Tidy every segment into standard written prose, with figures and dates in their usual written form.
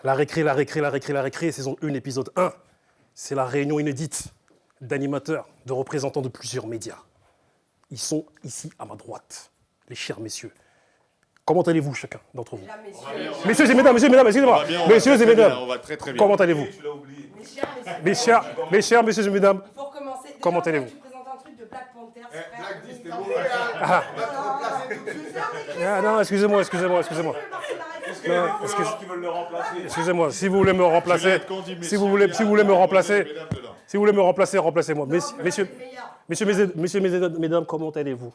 La récré, saison 1, épisode 1. C'est la réunion inédite d'animateurs, de représentants de plusieurs médias. Ils sont ici à ma droite, les chers messieurs. Comment allez-vous chacun d'entre vous? Messieurs et mesdames, excusez-moi. Messieurs et mesdames, on va très très bien. comment allez-vous? Mes chers messieurs et mesdames, Pour commencer, comment allez-vous? Tu présentes un truc de Black Panther. Non, excusez-moi. Excusez-moi, si vous voulez me remplacer, remplacez-moi. Messieurs, mesdames, comment allez-vous?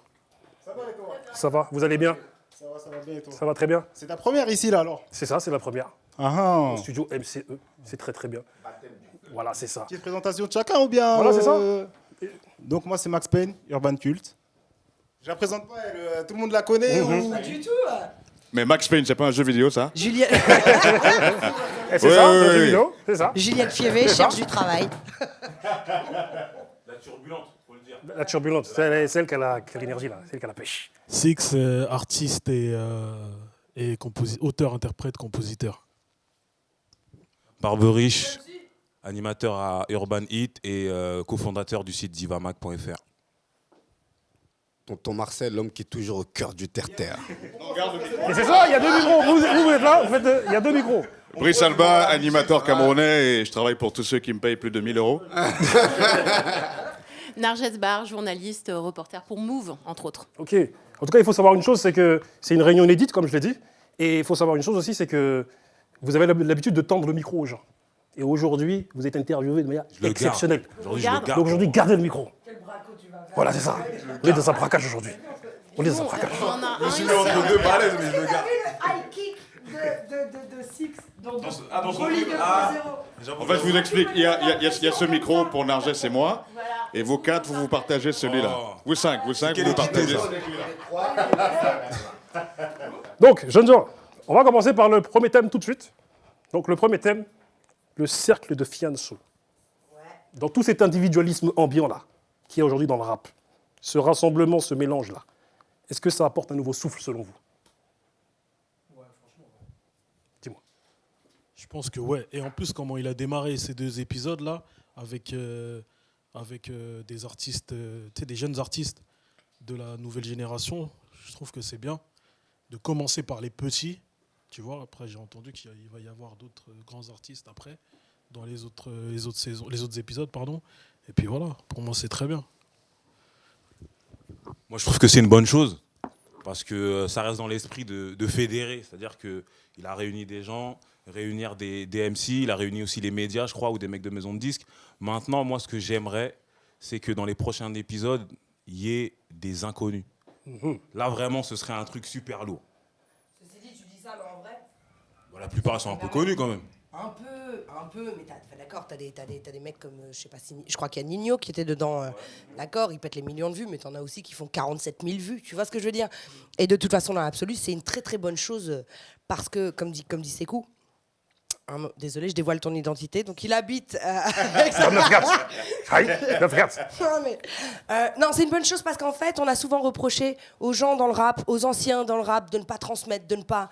Ça va et toi? Ça va? Vous allez bien? Ça va bien et toi? Ça va très bien? C'est ta première ici là alors? C'est ça, c'est la première. Ah Au studio MCE, c'est très très bien. Voilà, c'est ça. Petite présentation de chacun ou bien? Voilà, c'est ça. Donc moi c'est Max Payne, Urban Cult. Je la présente pas, tout le monde la connaît ou... Pas du tout. Mais Max Payne, c'est pas un jeu vidéo ça? Juliette, Et c'est ça, c'est un jeu vidéo, c'est ça. Juliette Fievé cherche du travail. La turbulente, faut le dire. La turbulente, c'est celle qui a l'énergie là, celle qui a la pêche. Six, artiste et auteur, interprète, compositeur. Barberich, animateur à Urban Hit et cofondateur du site divamac.fr. Tonton Marcel, l'homme qui est toujours au cœur du terre-terre. Et c'est ça, il y a deux micros. Vous êtes là, vous faites, il y a deux micros. Brice Alba, animateur camerounais et je travaille pour tous ceux qui me payent plus de 1000 €. Narges Bar, journaliste, reporter pour Move, entre autres. Ok. En tout cas, il faut savoir une chose, c'est que c'est une réunion inédite, comme je l'ai dit. Et il faut savoir une chose aussi, c'est que vous avez l'habitude de tendre le micro aux gens. Et aujourd'hui, vous êtes interviewé de manière exceptionnelle. Aujourd'hui, je le Donc garde. aujourd'hui, gardez le micro. Quel braco tu vas faire? Voilà, c'est ça. On est dans un braquage aujourd'hui. On est dans un braquage. On a un ici. entre deux balaises, mais je le T'as garde. vu le high kick de Six dans son Broly truc. 2.0? En fait, je vous explique, il y a ce micro pour Narges et moi. Voilà. Et vous quatre, vous vous partagez celui-là. Oh. Vous cinq, vous partagez. Donc, jeunes gens, on va commencer par le premier thème tout de suite. Donc, le premier thème, le cercle de Fianso. Dans tout cet individualisme ambiant-là, qui est aujourd'hui dans le rap, ce rassemblement, ce mélange-là, est-ce que ça apporte un nouveau souffle selon vous? Dis-moi. Je pense que ouais. Et en plus, comment il a démarré ces deux épisodes-là, avec des artistes, des jeunes artistes de la nouvelle génération, je trouve que c'est bien de commencer par les petits. Tu vois, après, j'ai entendu qu'il va y avoir d'autres grands artistes après, dans les autres épisodes, pardon. Et puis voilà, pour moi, c'est très bien. Moi, je trouve que c'est une bonne chose parce que ça reste dans l'esprit de fédérer. C'est-à-dire qu'il a réuni des gens, réunir des MC, il a réuni aussi les médias, je crois, ou des mecs de maison de disques. Maintenant, moi, ce que j'aimerais, c'est que dans les prochains épisodes, il y ait des inconnus. Là, vraiment, ce serait un truc super lourd. Ceci dit, tu dis ça, mais en vrai, Bon, la plupart, ils sont un peu connus quand même. un peu, mais d'accord, t'as des mecs comme, je sais pas si, je crois qu'il y a Nino qui était dedans, d'accord, il pète les millions de vues, mais t'en as aussi qui font 47 000 vues, tu vois ce que je veux dire? Et de toute façon, dans l'absolu, c'est une très très bonne chose, parce que, comme dit Sekou, désolé, je dévoile ton identité, donc il habite avec sa... 9 Hertz. Aïe, 9 Hertz. Non, mais, non, c'est une bonne chose parce qu'en fait, on a souvent reproché aux gens dans le rap, aux anciens dans le rap, de ne pas transmettre, de ne pas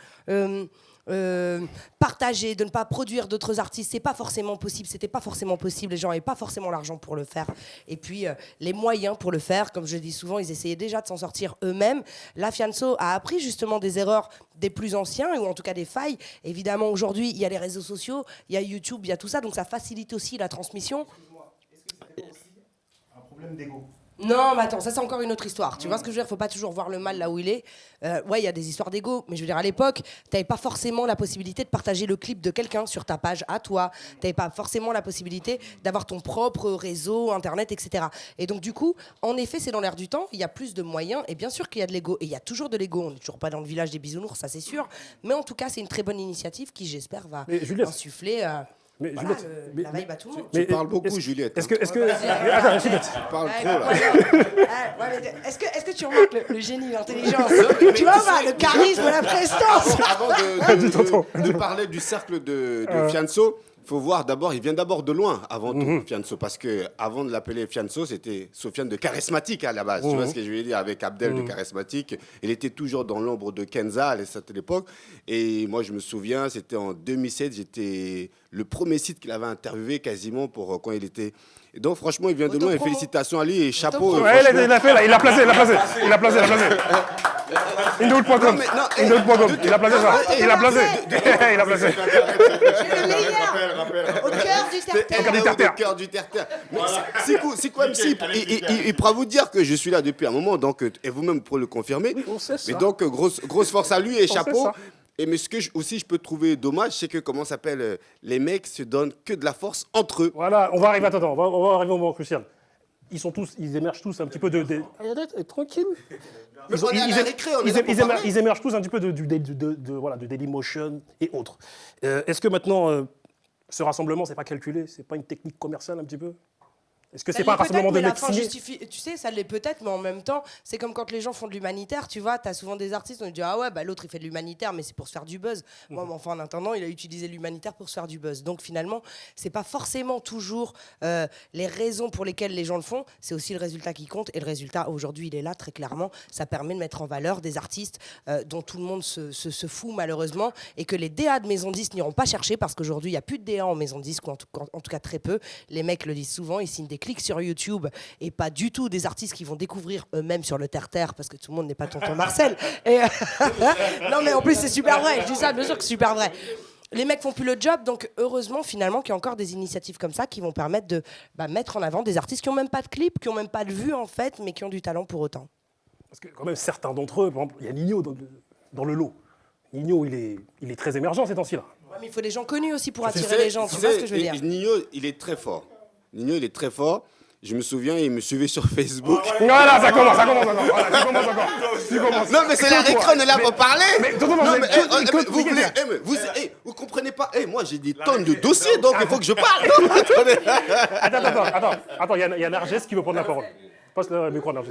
partager, de ne pas produire d'autres artistes. C'est pas forcément possible, c'était pas forcément possible. Les gens n'avaient pas forcément l'argent pour le faire. Et puis, les moyens pour le faire, comme je dis souvent, ils essayaient déjà de s'en sortir eux-mêmes. La Fianso a appris justement des erreurs des plus anciens, ou en tout cas des failles. Évidemment, aujourd'hui, il y a les réseaux sociaux, il y a YouTube, il y a tout ça, donc ça facilite aussi la transmission. Est-ce que c'était aussi un problème d'ego? Non, mais attends, ça c'est encore une autre histoire. Tu vois ce que je veux dire? Faut pas toujours voir le mal là où il est. Ouais, il y a des histoires d'ego, mais je veux dire, à l'époque, t'avais pas forcément la possibilité de partager le clip de quelqu'un sur ta page à toi. T'avais pas forcément la possibilité d'avoir ton propre réseau, internet, etc. Et donc, du coup, en effet, c'est dans l'air du temps. Il y a plus de moyens, et bien sûr qu'il y a de l'ego. Et il y a toujours de l'ego. On n'est toujours pas dans le village des bisounours, ça c'est sûr. Mais en tout cas, c'est une très bonne initiative qui, j'espère, va Mais Juliette, insuffler. mais Voilà, Juliette, la vibe à tout le monde. Tu parles beaucoup, est-ce- Juliette. Est-ce que... mais attends, Juliette. Tu parles Ouais, trop, là. ouais, mais est-ce que tu remarques le génie, l'intelligence? Tu vois pas, le charisme, la prestance. Avant Dis tonton, de parler du cercle de Fianso, faut voir d'abord, il vient d'abord de loin avant tout, Fianso, parce que avant de l'appeler Fianso, c'était Sofiane de Charismatique à la base. Tu vois ce que je veux dire, avec Abdel de Charismatique. Il était toujours dans l'ombre de Kenza à cette époque. Et moi, je me souviens, c'était en 2007, j'étais le premier site qu'il avait interviewé quasiment pour quand il était. Et donc, franchement, il vient de loin. Et félicitations à lui et chapeau. Ouais, il a fait là, il a placé. Indoul.com. Indoul.com. Il a placé ça. Il a placé. Il a placé. J'ai le meilleur. Au cœur du terre-terre. Au cœur du terre-terre. C'est quoi MC il pourra vous dire que je suis là depuis un moment, donc, et vous-même pour le confirmer. Oui, on sait ça. Et donc, grosse force à lui et On chapeau. sait ça. Mais ce que je peux trouver dommage, c'est que, comment ça s'appelle, les mecs se donnent que de la force entre eux. Voilà, on va arriver, attends, on va arriver au moment crucial. Ils émergent tous un petit peu de... Tranquille. Mais on est à la récré, on est là pour parler. Ils émergent tous un petit peu de Dailymotion et autres. Est-ce que maintenant, ce rassemblement, c'est pas calculé? C'est pas une technique commerciale un petit peu? Est-ce que c'est pas un rassemblement de mecs signés? Tu sais, ça l'est peut-être, mais en même temps, c'est comme quand les gens font de l'humanitaire, tu vois, t'as souvent des artistes, on dit ah ouais, bah l'autre il fait de l'humanitaire, mais c'est pour se faire du buzz. Moi, mais enfin, en attendant, il a utilisé l'humanitaire pour se faire du buzz. Donc finalement, c'est pas forcément toujours les raisons pour lesquelles les gens le font, c'est aussi le résultat qui compte. Et le résultat, aujourd'hui, il est là, très clairement. Ça permet de mettre en valeur des artistes dont tout le monde se fout, malheureusement, et que les DA de maison de disques n'iront pas chercher, parce qu'aujourd'hui, il n'y a plus de DA en maison de disques, ou en tout cas très peu. Les mecs le disent souvent, ils signent des clics sur YouTube et pas du tout des artistes qui vont découvrir eux-mêmes sur le terre-terre, parce que tout le monde n'est pas tonton Marcel. Et non mais en plus c'est super vrai, je dis ça bien sûr que c'est super vrai. Les mecs font plus le job, donc heureusement finalement qu'il y a encore des initiatives comme ça qui vont permettre de mettre en avant des artistes qui n'ont même pas de clip, qui n'ont même pas de vue en fait, mais qui ont du talent pour autant. Parce que quand même certains d'entre eux, par exemple, il y a Nino dans le lot. Nino, il est très émergent ces temps-ci là. Ouais, mais il faut des gens connus aussi pour attirer les gens, tu vois ce que je veux dire. Nino, il est très fort. Je me souviens, il me suivait sur Facebook. Voilà, ça commence encore. Voilà, tu commences. Non, mais c'est la récré, on est là pour parler. Vous comprenez pas. Moi, j'ai des tonnes de dossiers, donc il faut que je parle. Attends, il y a Narges qui veut prendre la parole. Passe le micro à Narges.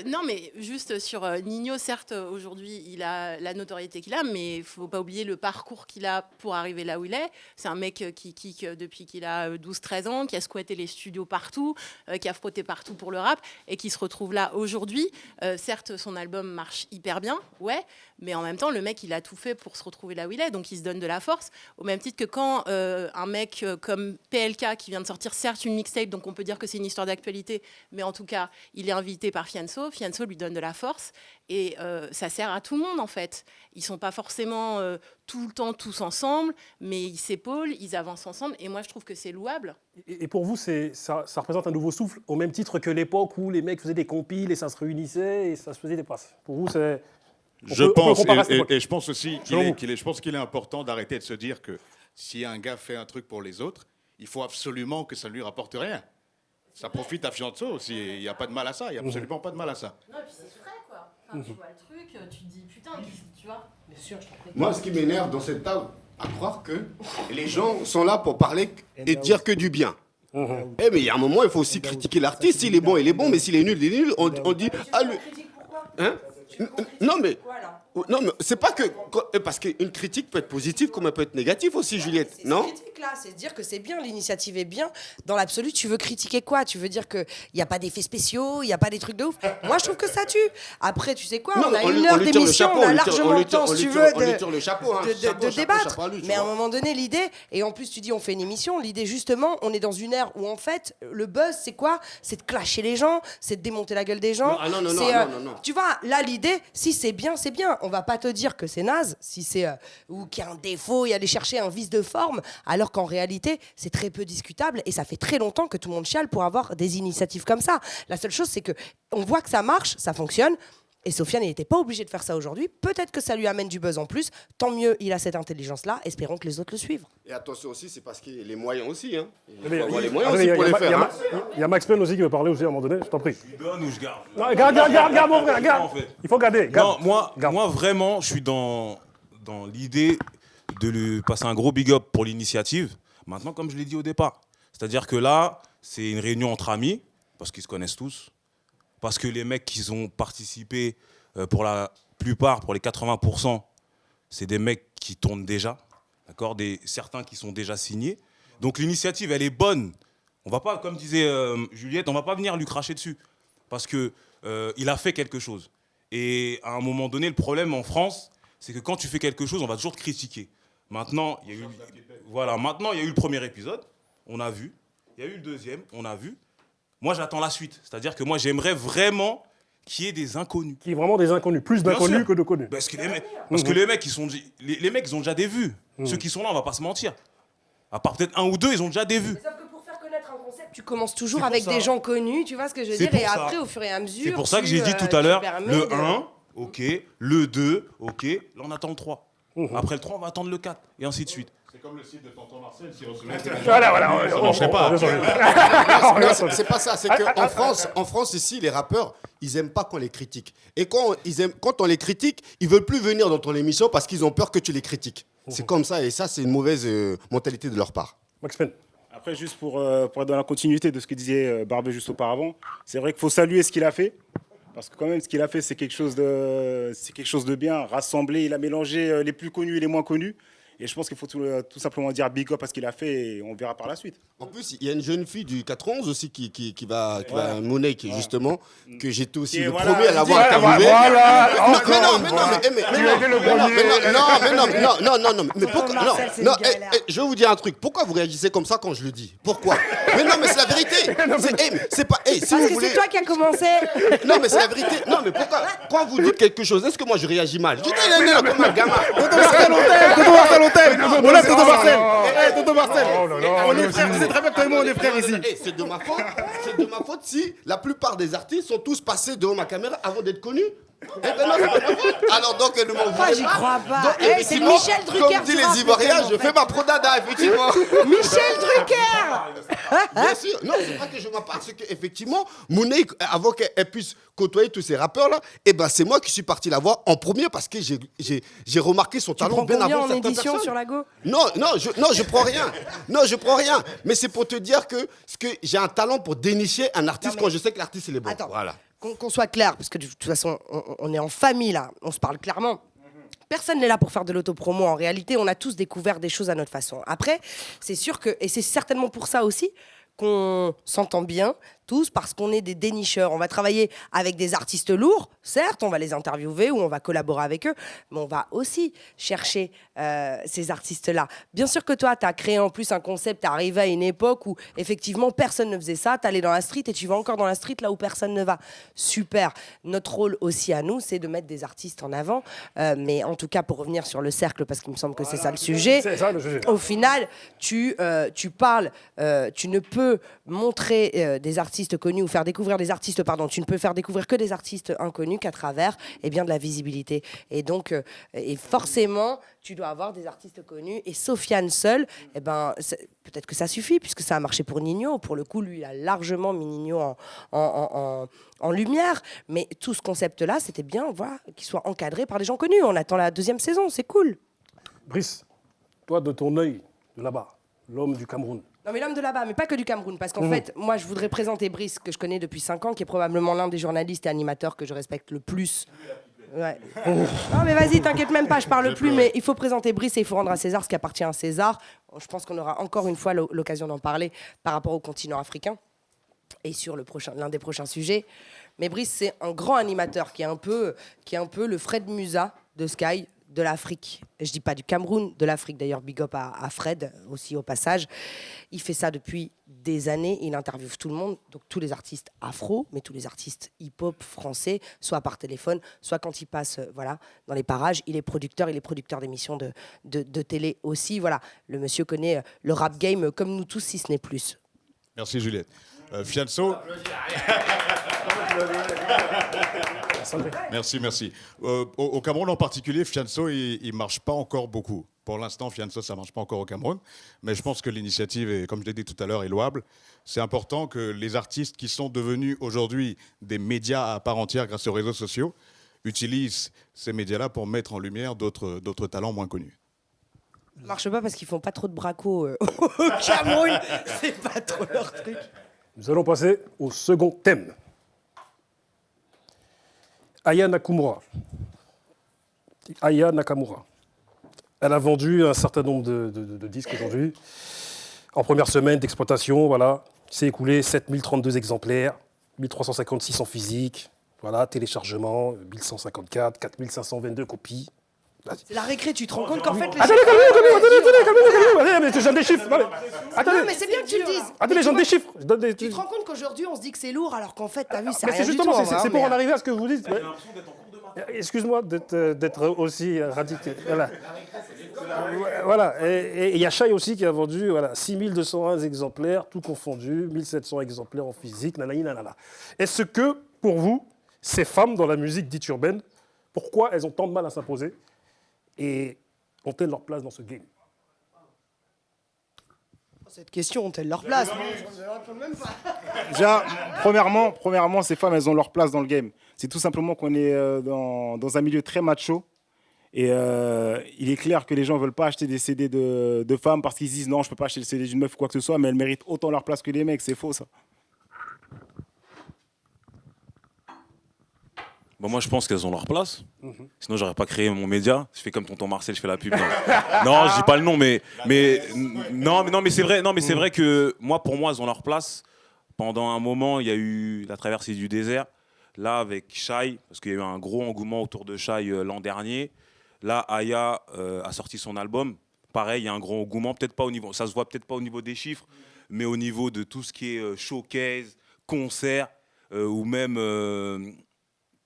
Non, mais juste sur Nino, certes, aujourd'hui, il a la notoriété qu'il a, mais il ne faut pas oublier le parcours qu'il a pour arriver là où il est. C'est un mec qui kick depuis qu'il a 12-13 ans, qui a squatté les studios partout, qui a frotté partout pour le rap, et qui se retrouve là aujourd'hui. Certes, son album marche hyper bien, ouais, mais en même temps, le mec, il a tout fait pour se retrouver là où il est, donc il se donne de la force. Au même titre que quand un mec comme PLK, qui vient de sortir certes une mixtape, donc on peut dire que c'est une histoire d'actualité, mais en tout cas, il est invité par Fianso lui donne de la force, et ça sert à tout le monde en fait. Ils sont pas forcément tout le temps tous ensemble, mais ils s'épaulent, ils avancent ensemble, et moi je trouve que c'est louable. Et pour vous, ça représente un nouveau souffle, au même titre que l'époque où les mecs faisaient des compiles et ça se réunissait et ça se faisait des passes. Pour vous, c'est... Je pense aussi qu'il est important d'arrêter de se dire que si un gars fait un truc pour les autres, il faut absolument que ça ne lui rapporte rien. Ça profite à Fianso aussi, il n'y a pas de mal à ça, il n'y a absolument pas de mal à ça. Non, et puis c'est frais quoi. Enfin, tu vois le truc, tu te dis putain, tu vois. Bien sûr, je t'en prie. Moi, ce qui m'énerve dans cette table, à croire que les gens sont là pour parler et dire que du bien. Mais il y a un moment, il faut aussi critiquer l'artiste. S'il est bon, il est bon, mais s'il est nul, il est nul. On dit... Ah, le... Hein? Non, mais c'est pas que... Parce qu'une critique peut être positive comme elle peut être négative aussi, Juliette, non? Là, c'est dire que c'est bien, l'initiative est bien. Dans l'absolu, tu veux critiquer quoi? Tu veux dire qu'il n'y a pas d'effets spéciaux, il n'y a pas des trucs de ouf? Moi, je trouve que ça tue. Après, tu sais quoi, on a une heure d'émission, on a largement le temps, si tu veux, de débattre. Mais à un moment donné, l'idée, et en plus, tu dis on fait une émission, l'idée, justement, on est dans une ère où, en fait, le buzz, c'est quoi? C'est de clasher les gens, c'est de démonter la gueule des gens. Non. Tu vois, là, l'idée, si c'est bien, c'est bien. On va pas te dire que c'est naze, si c'est ou qu'il y a un défaut et aller chercher un vice de forme, alors qu'en réalité, c'est très peu discutable et ça fait très longtemps que tout le monde chiale pour avoir des initiatives comme ça. La seule chose, c'est que on voit que ça marche, ça fonctionne. Et Sofiane, il n'était pas obligé de faire ça aujourd'hui. Peut-être que ça lui amène du buzz en plus. Tant mieux, il a cette intelligence-là. Espérons que les autres le suivent. Et attention aussi, c'est parce qu'il y a les moyens aussi. Hein. Il y a Max Payne aussi qui veut parler aussi à un moment donné, je t'en prie. Je donne ou je garde? Non, garde mon frère, garde. En fait. Il faut garder. Non, moi vraiment, je suis dans l'idée de lui passer un gros big up pour l'initiative. Maintenant, comme je l'ai dit au départ, c'est-à-dire que là, c'est une réunion entre amis, parce qu'ils se connaissent tous, parce que les mecs qui ont participé, pour la plupart, pour les 80%, c'est des mecs qui tournent déjà, d'accord, certains qui sont déjà signés. Donc l'initiative, elle est bonne. On va pas, comme disait Juliette, on va pas venir lui cracher dessus. Parce que il a fait quelque chose. Et à un moment donné, le problème en France, c'est que quand tu fais quelque chose, on va toujours te critiquer. Maintenant, il y a eu le premier épisode, on a vu. Il y a eu le deuxième, on a vu. Moi, j'attends la suite. C'est-à-dire que moi, j'aimerais vraiment qu'il y ait des inconnus. Qui est vraiment des inconnus. Plus d'inconnus que de connus. Parce que les mecs, ils ont déjà des vues. Ceux qui sont là, on va pas se mentir. À part peut-être un ou deux, ils ont déjà des vues. Sauf que pour faire connaître un concept, tu commences toujours avec des gens connus, tu vois ce que je veux dire, et après, au fur et à mesure. C'est pour ça que j'ai dit tout à l'heure, le 1, ok, le 2, ok, là on attend le 3. Après le 3, on va attendre le 4, et ainsi de suite. C'est comme le site de Tonton Marcel, si on se Voilà. Ça marcherait pas. Non, c'est pas ça. C'est qu'en France, ici, les rappeurs, ils aiment pas qu'on les critique. Et quand on les critique, ils veulent plus venir dans ton émission parce qu'ils ont peur que tu les critiques. C'est comme ça, et ça, c'est une mauvaise mentalité de leur part. Max Pen. Après, juste pour être dans la continuité de ce que disait Barbé juste auparavant, c'est vrai qu'il faut saluer ce qu'il a fait. Parce que quand même, ce qu'il a fait, c'est quelque chose de bien. Rassemblé, il a mélangé les plus connus et les moins connus. Et je pense qu'il faut tout simplement dire big up à ce qu'il a fait et on verra par la suite. En plus, il y a une jeune fille du 91 aussi qui va Monet, qui justement, que j'étais aussi le premier à l'avoir interviewé. Mais pourquoi je vais vous dire un truc. Pourquoi vous réagissez comme ça quand je le dis? Pourquoi? Mais non, mais c'est la vérité. C'est pas. Si parce vous que voulez. c'est toi qui as commencé. Non, mais c'est la vérité. Non, mais pourquoi? Quand vous dites quelque chose, est-ce que moi je réagis mal? Je dis, non, comme un gamin. On lève Tonton Marcel. Tonton Marcel. On est frères. C'est très bien que toi et moi on est frères ici. C'est de ma faute. C'est de ma faute si la plupart des artistes sont tous passés devant ma caméra avant d'être connus. Eh ben non, c'est pas ma faute. Alors donc, ne m'en voulez J'y pas. crois pas. Donc, C'est effectivement, Michel Drucker. comme dit les Ivoiriens, je fais ma prodada, effectivement. Michel Drucker. Bien sûr. Non, c'est pas que je m'en parle, c'est qu'effectivement, Monet, avant qu'elle puisse côtoyer tous ces rappeurs-là, eh ben, c'est moi qui suis parti la voir en premier parce que j'ai remarqué son talent bien avant certaines personnes. Édition sur la go? Non, je prends rien. Non, je prends rien. Mais c'est pour te dire que j'ai un talent pour dénicher un artiste quand je sais que l'artiste il est bon. Attends, voilà. Qu'on soit clair, parce que de toute façon, on est en famille là, on se parle clairement. Personne n'est là pour faire de l'autopromo. En réalité, on a tous découvert des choses à notre façon. Après, c'est sûr que, et c'est certainement pour ça aussi, qu'on s'entend bien tous parce qu'on est des dénicheurs. On va travailler avec des artistes lourds, certes, on va les interviewer ou on va collaborer avec eux, mais on va aussi chercher ces artistes-là. Bien sûr que toi, tu as créé en plus un concept, tu es arrivé à une époque où effectivement personne ne faisait ça, tu allais dans la street et tu vas encore dans la street là où personne ne va. Super. Notre rôle aussi à nous, c'est de mettre des artistes en avant, mais en tout cas pour revenir sur le cercle, parce qu'il me semble que c'est ça le sujet, au final, tu parles, tu ne peux montrer des artistes connus ou faire découvrir des artistes, tu ne peux faire découvrir que des artistes inconnus qu'à travers de la visibilité. Et donc, et forcément, tu dois avoir des artistes connus. Et Sofiane seul, peut-être que ça suffit, puisque ça a marché pour Nino. Pour le coup, lui, il a largement mis Nino en lumière. Mais tout ce concept-là, c'était bien qu'il soit encadré par des gens connus. On attend la 2e saison, c'est cool. Brice, toi, de ton œil, de là-bas, l'homme du Cameroun. Non, mais l'homme de là-bas, mais pas que du Cameroun. Parce qu'en fait, moi, je voudrais présenter Brice, que je connais depuis 5 ans, qui est probablement l'un des journalistes et animateurs que je respecte le plus. Ouais. Non, mais vas-y, t'inquiète même pas, je parle plus, mais il faut présenter Brice et il faut rendre à César ce qui appartient à César. Je pense qu'on aura encore une fois l'occasion d'en parler par rapport au continent africain et sur l'un des prochains sujets. Mais Brice, c'est un grand animateur qui est un peu le Fred Musa de Sky, de l'Afrique. Je dis pas du Cameroun, de l'Afrique. D'ailleurs, big up à Fred, aussi au passage. Il fait ça depuis des années. Il interviewe tout le monde, donc tous les artistes afro, mais tous les artistes hip-hop français, soit par téléphone, soit quand il passe dans les parages. Il est producteur d'émissions de télé aussi. Voilà, le monsieur connaît le rap game comme nous tous, si ce n'est plus. Merci Juliette. Fianso. Merci. Au Cameroun en particulier, Fianso, il ne marche pas encore beaucoup. Pour l'instant, Fianso, ça ne marche pas encore au Cameroun. Mais je pense que l'initiative, comme je l'ai dit tout à l'heure, est louable. C'est important que les artistes qui sont devenus aujourd'hui des médias à part entière grâce aux réseaux sociaux utilisent ces médias-là pour mettre en lumière d'autres talents moins connus. Ça ne marche pas parce qu'ils ne font pas trop de bracos au Cameroun. C'est pas trop leur truc. Nous allons passer au second thème. Aya Nakamura. Elle a vendu un certain nombre de disques aujourd'hui. En première semaine d'exploitation, voilà, il s'est écoulé 7032 exemplaires, 1356 en physique, voilà, téléchargement, 1154, 4522 copies. C'est la récré, tu te rends compte qu'en fait... Attendez, calmez-vous, je donne des chiffres. Attendez, Non, mais c'est bien que tu le dises. attendez, je donne des chiffres. Tu te rends compte qu'aujourd'hui, on se dit que c'est lourd, alors qu'en fait, t'as vu, c'est Mais rien c'est du tout. justement, en vrai, c'est pour mais- en arriver à ce que vous dites. Excuse-moi d'être aussi radical. Voilà. Voilà. Et il y a Shai aussi qui a vendu 6201 exemplaires, tout confondu, 1700 exemplaires en physique, nanani, nanana. Est-ce que, pour vous, ces femmes dans la musique dite urbaine, pourquoi elles ont tant de mal à s'imposer et ont-elles leur place dans ce game? Cette question, ont-elles leur place? Moi, je ne réponds même pas. Déjà, premièrement, ces femmes, elles ont leur place dans le game. C'est tout simplement qu'on est dans un milieu très macho. Et il est clair que les gens ne veulent pas acheter des CD de femmes parce qu'ils se disent non, je ne peux pas acheter le CD d'une meuf ou quoi que ce soit, mais elles méritent autant leur place que les mecs. C'est faux, ça. Bon, moi, je pense qu'elles ont leur place. Sinon, j'aurais pas créé mon média. Je fais comme tonton Marcel, je fais la pub. Non, je dis pas le nom, mais c'est vrai. Non, mais c'est vrai que pour moi, elles ont leur place. Pendant un moment, il y a eu la traversée du désert. Là, avec Shai, parce qu'il y a eu un gros engouement autour de Shai l'an dernier. Là, Aya a sorti son album. Pareil, il y a un gros engouement. Peut-être pas au niveau, ça se voit peut-être pas au niveau des chiffres, mais au niveau de tout ce qui est showcase, concert, ou même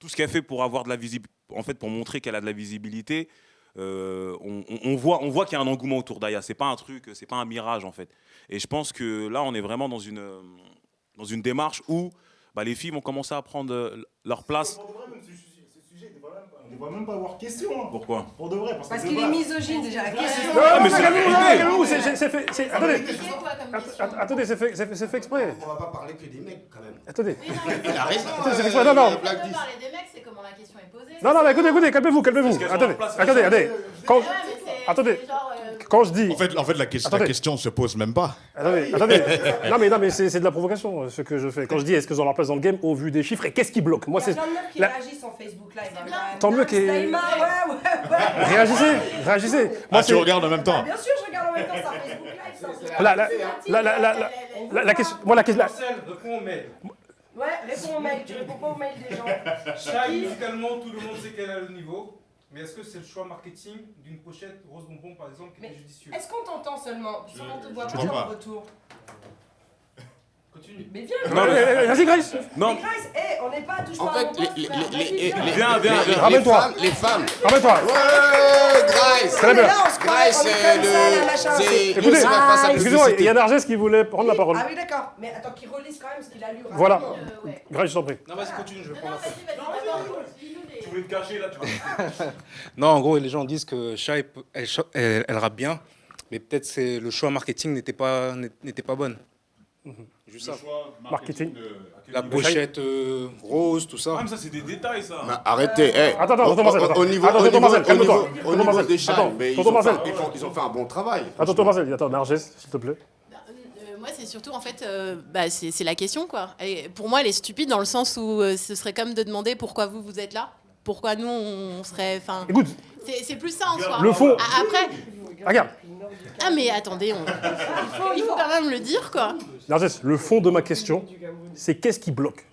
tout ce qu'elle fait pour avoir de la visibilité, en fait, pour montrer qu'elle a de la visibilité. On voit qu'il y a un engouement autour d'Aya. C'est pas un truc, c'est pas un mirage en fait. Et je pense que là, on est vraiment dans une démarche où les filles vont commencer à prendre leur place. On ne va même pas avoir question. Pourquoi? Pour de vrai. Parce qu'il est misogyne déjà. La question. Non, mais calmez-vous, c'est fait. Attendez, c'est fait exprès. On va pas parler que des mecs quand même. Attendez. Il a raison. C'est fait exprès. Non. On peut parler des mecs, c'est comment la question est posée. Non, mais écoutez, calmez-vous. Attendez. Attendez. Quand je dis. En fait, la question se pose même pas. Attendez. Non, mais c'est de la provocation, ce que je fais. Quand je dis est-ce qu'ils ont leur place dans le game au vu des chiffres et qu'est-ce qui bloque? Moi, Il y a c'est. plein de meufs qui réagissent en Facebook Live. Tant mieux qu'il y ait- Naïma, ouais. Réagissez. Moi, Tu regardes en même temps. Bien sûr, je regarde en même temps ça Facebook Live. La question. Moi, la question. Marcel, réponds au mail. Ouais, réponds au mail. Tu réponds pas au mail des gens. Shai, musicalement, tout le monde sait qu'elle a le niveau. Mais est-ce que c'est le choix marketing d'une pochette rose bonbon, par exemple, qui est judicieux? Est-ce qu'on t'entend seulement? Parce qu'on te voit je pas dis en pas. retour. Continue. Mais viens. Non, mais vas-y, Grace. Non. Mais Grace, on n'est pas touche En pas fait, à mon poste, frère. Vas-y, Viens. Ramène-toi. les femmes. Ramène-toi. Ouais, Grace. Très bien. Là, on se croirait, Grace, on est comme ça, là, machin. c'est Écoutez, c'est la face à excusez-moi, il y publicité. a Narges qui voulait prendre la parole. Ah oui, d'accord. Mais attends, qu'il relise quand même ce qu'il a lu. Voilà. rapidement. Grace, je t'en prie. Non, vas-y, continue, je vais prendre la parole. Tu voulais te cacher là, tu vois. Non, en gros, les gens disent que Shai, elle rappe bien, mais peut-être c'est le choix marketing n'était pas bonne. Juste ça. Marketing. La pochette rose, tout ça. Ah, mais ça, c'est des détails, ça. Mais arrêtez. Attends, tonton Marcel, Au niveau calme-toi. au niveau des chats, Attends, mais tonton Marcel. ils ont fait un bon travail. Attends, Marcel, Narges, s'il te plaît. Moi, c'est surtout, en fait, c'est la question, quoi. Et pour moi, elle est stupide dans le sens où ce serait comme de demander pourquoi vous êtes là. Pourquoi nous, on serait... Enfin, Écoute, c'est plus ça, en soi. le fond. Après... Regarde, Ah, mais attendez, il faut quand même le dire, quoi. Narges, le fond de ma question, c'est qu'est-ce qui bloque?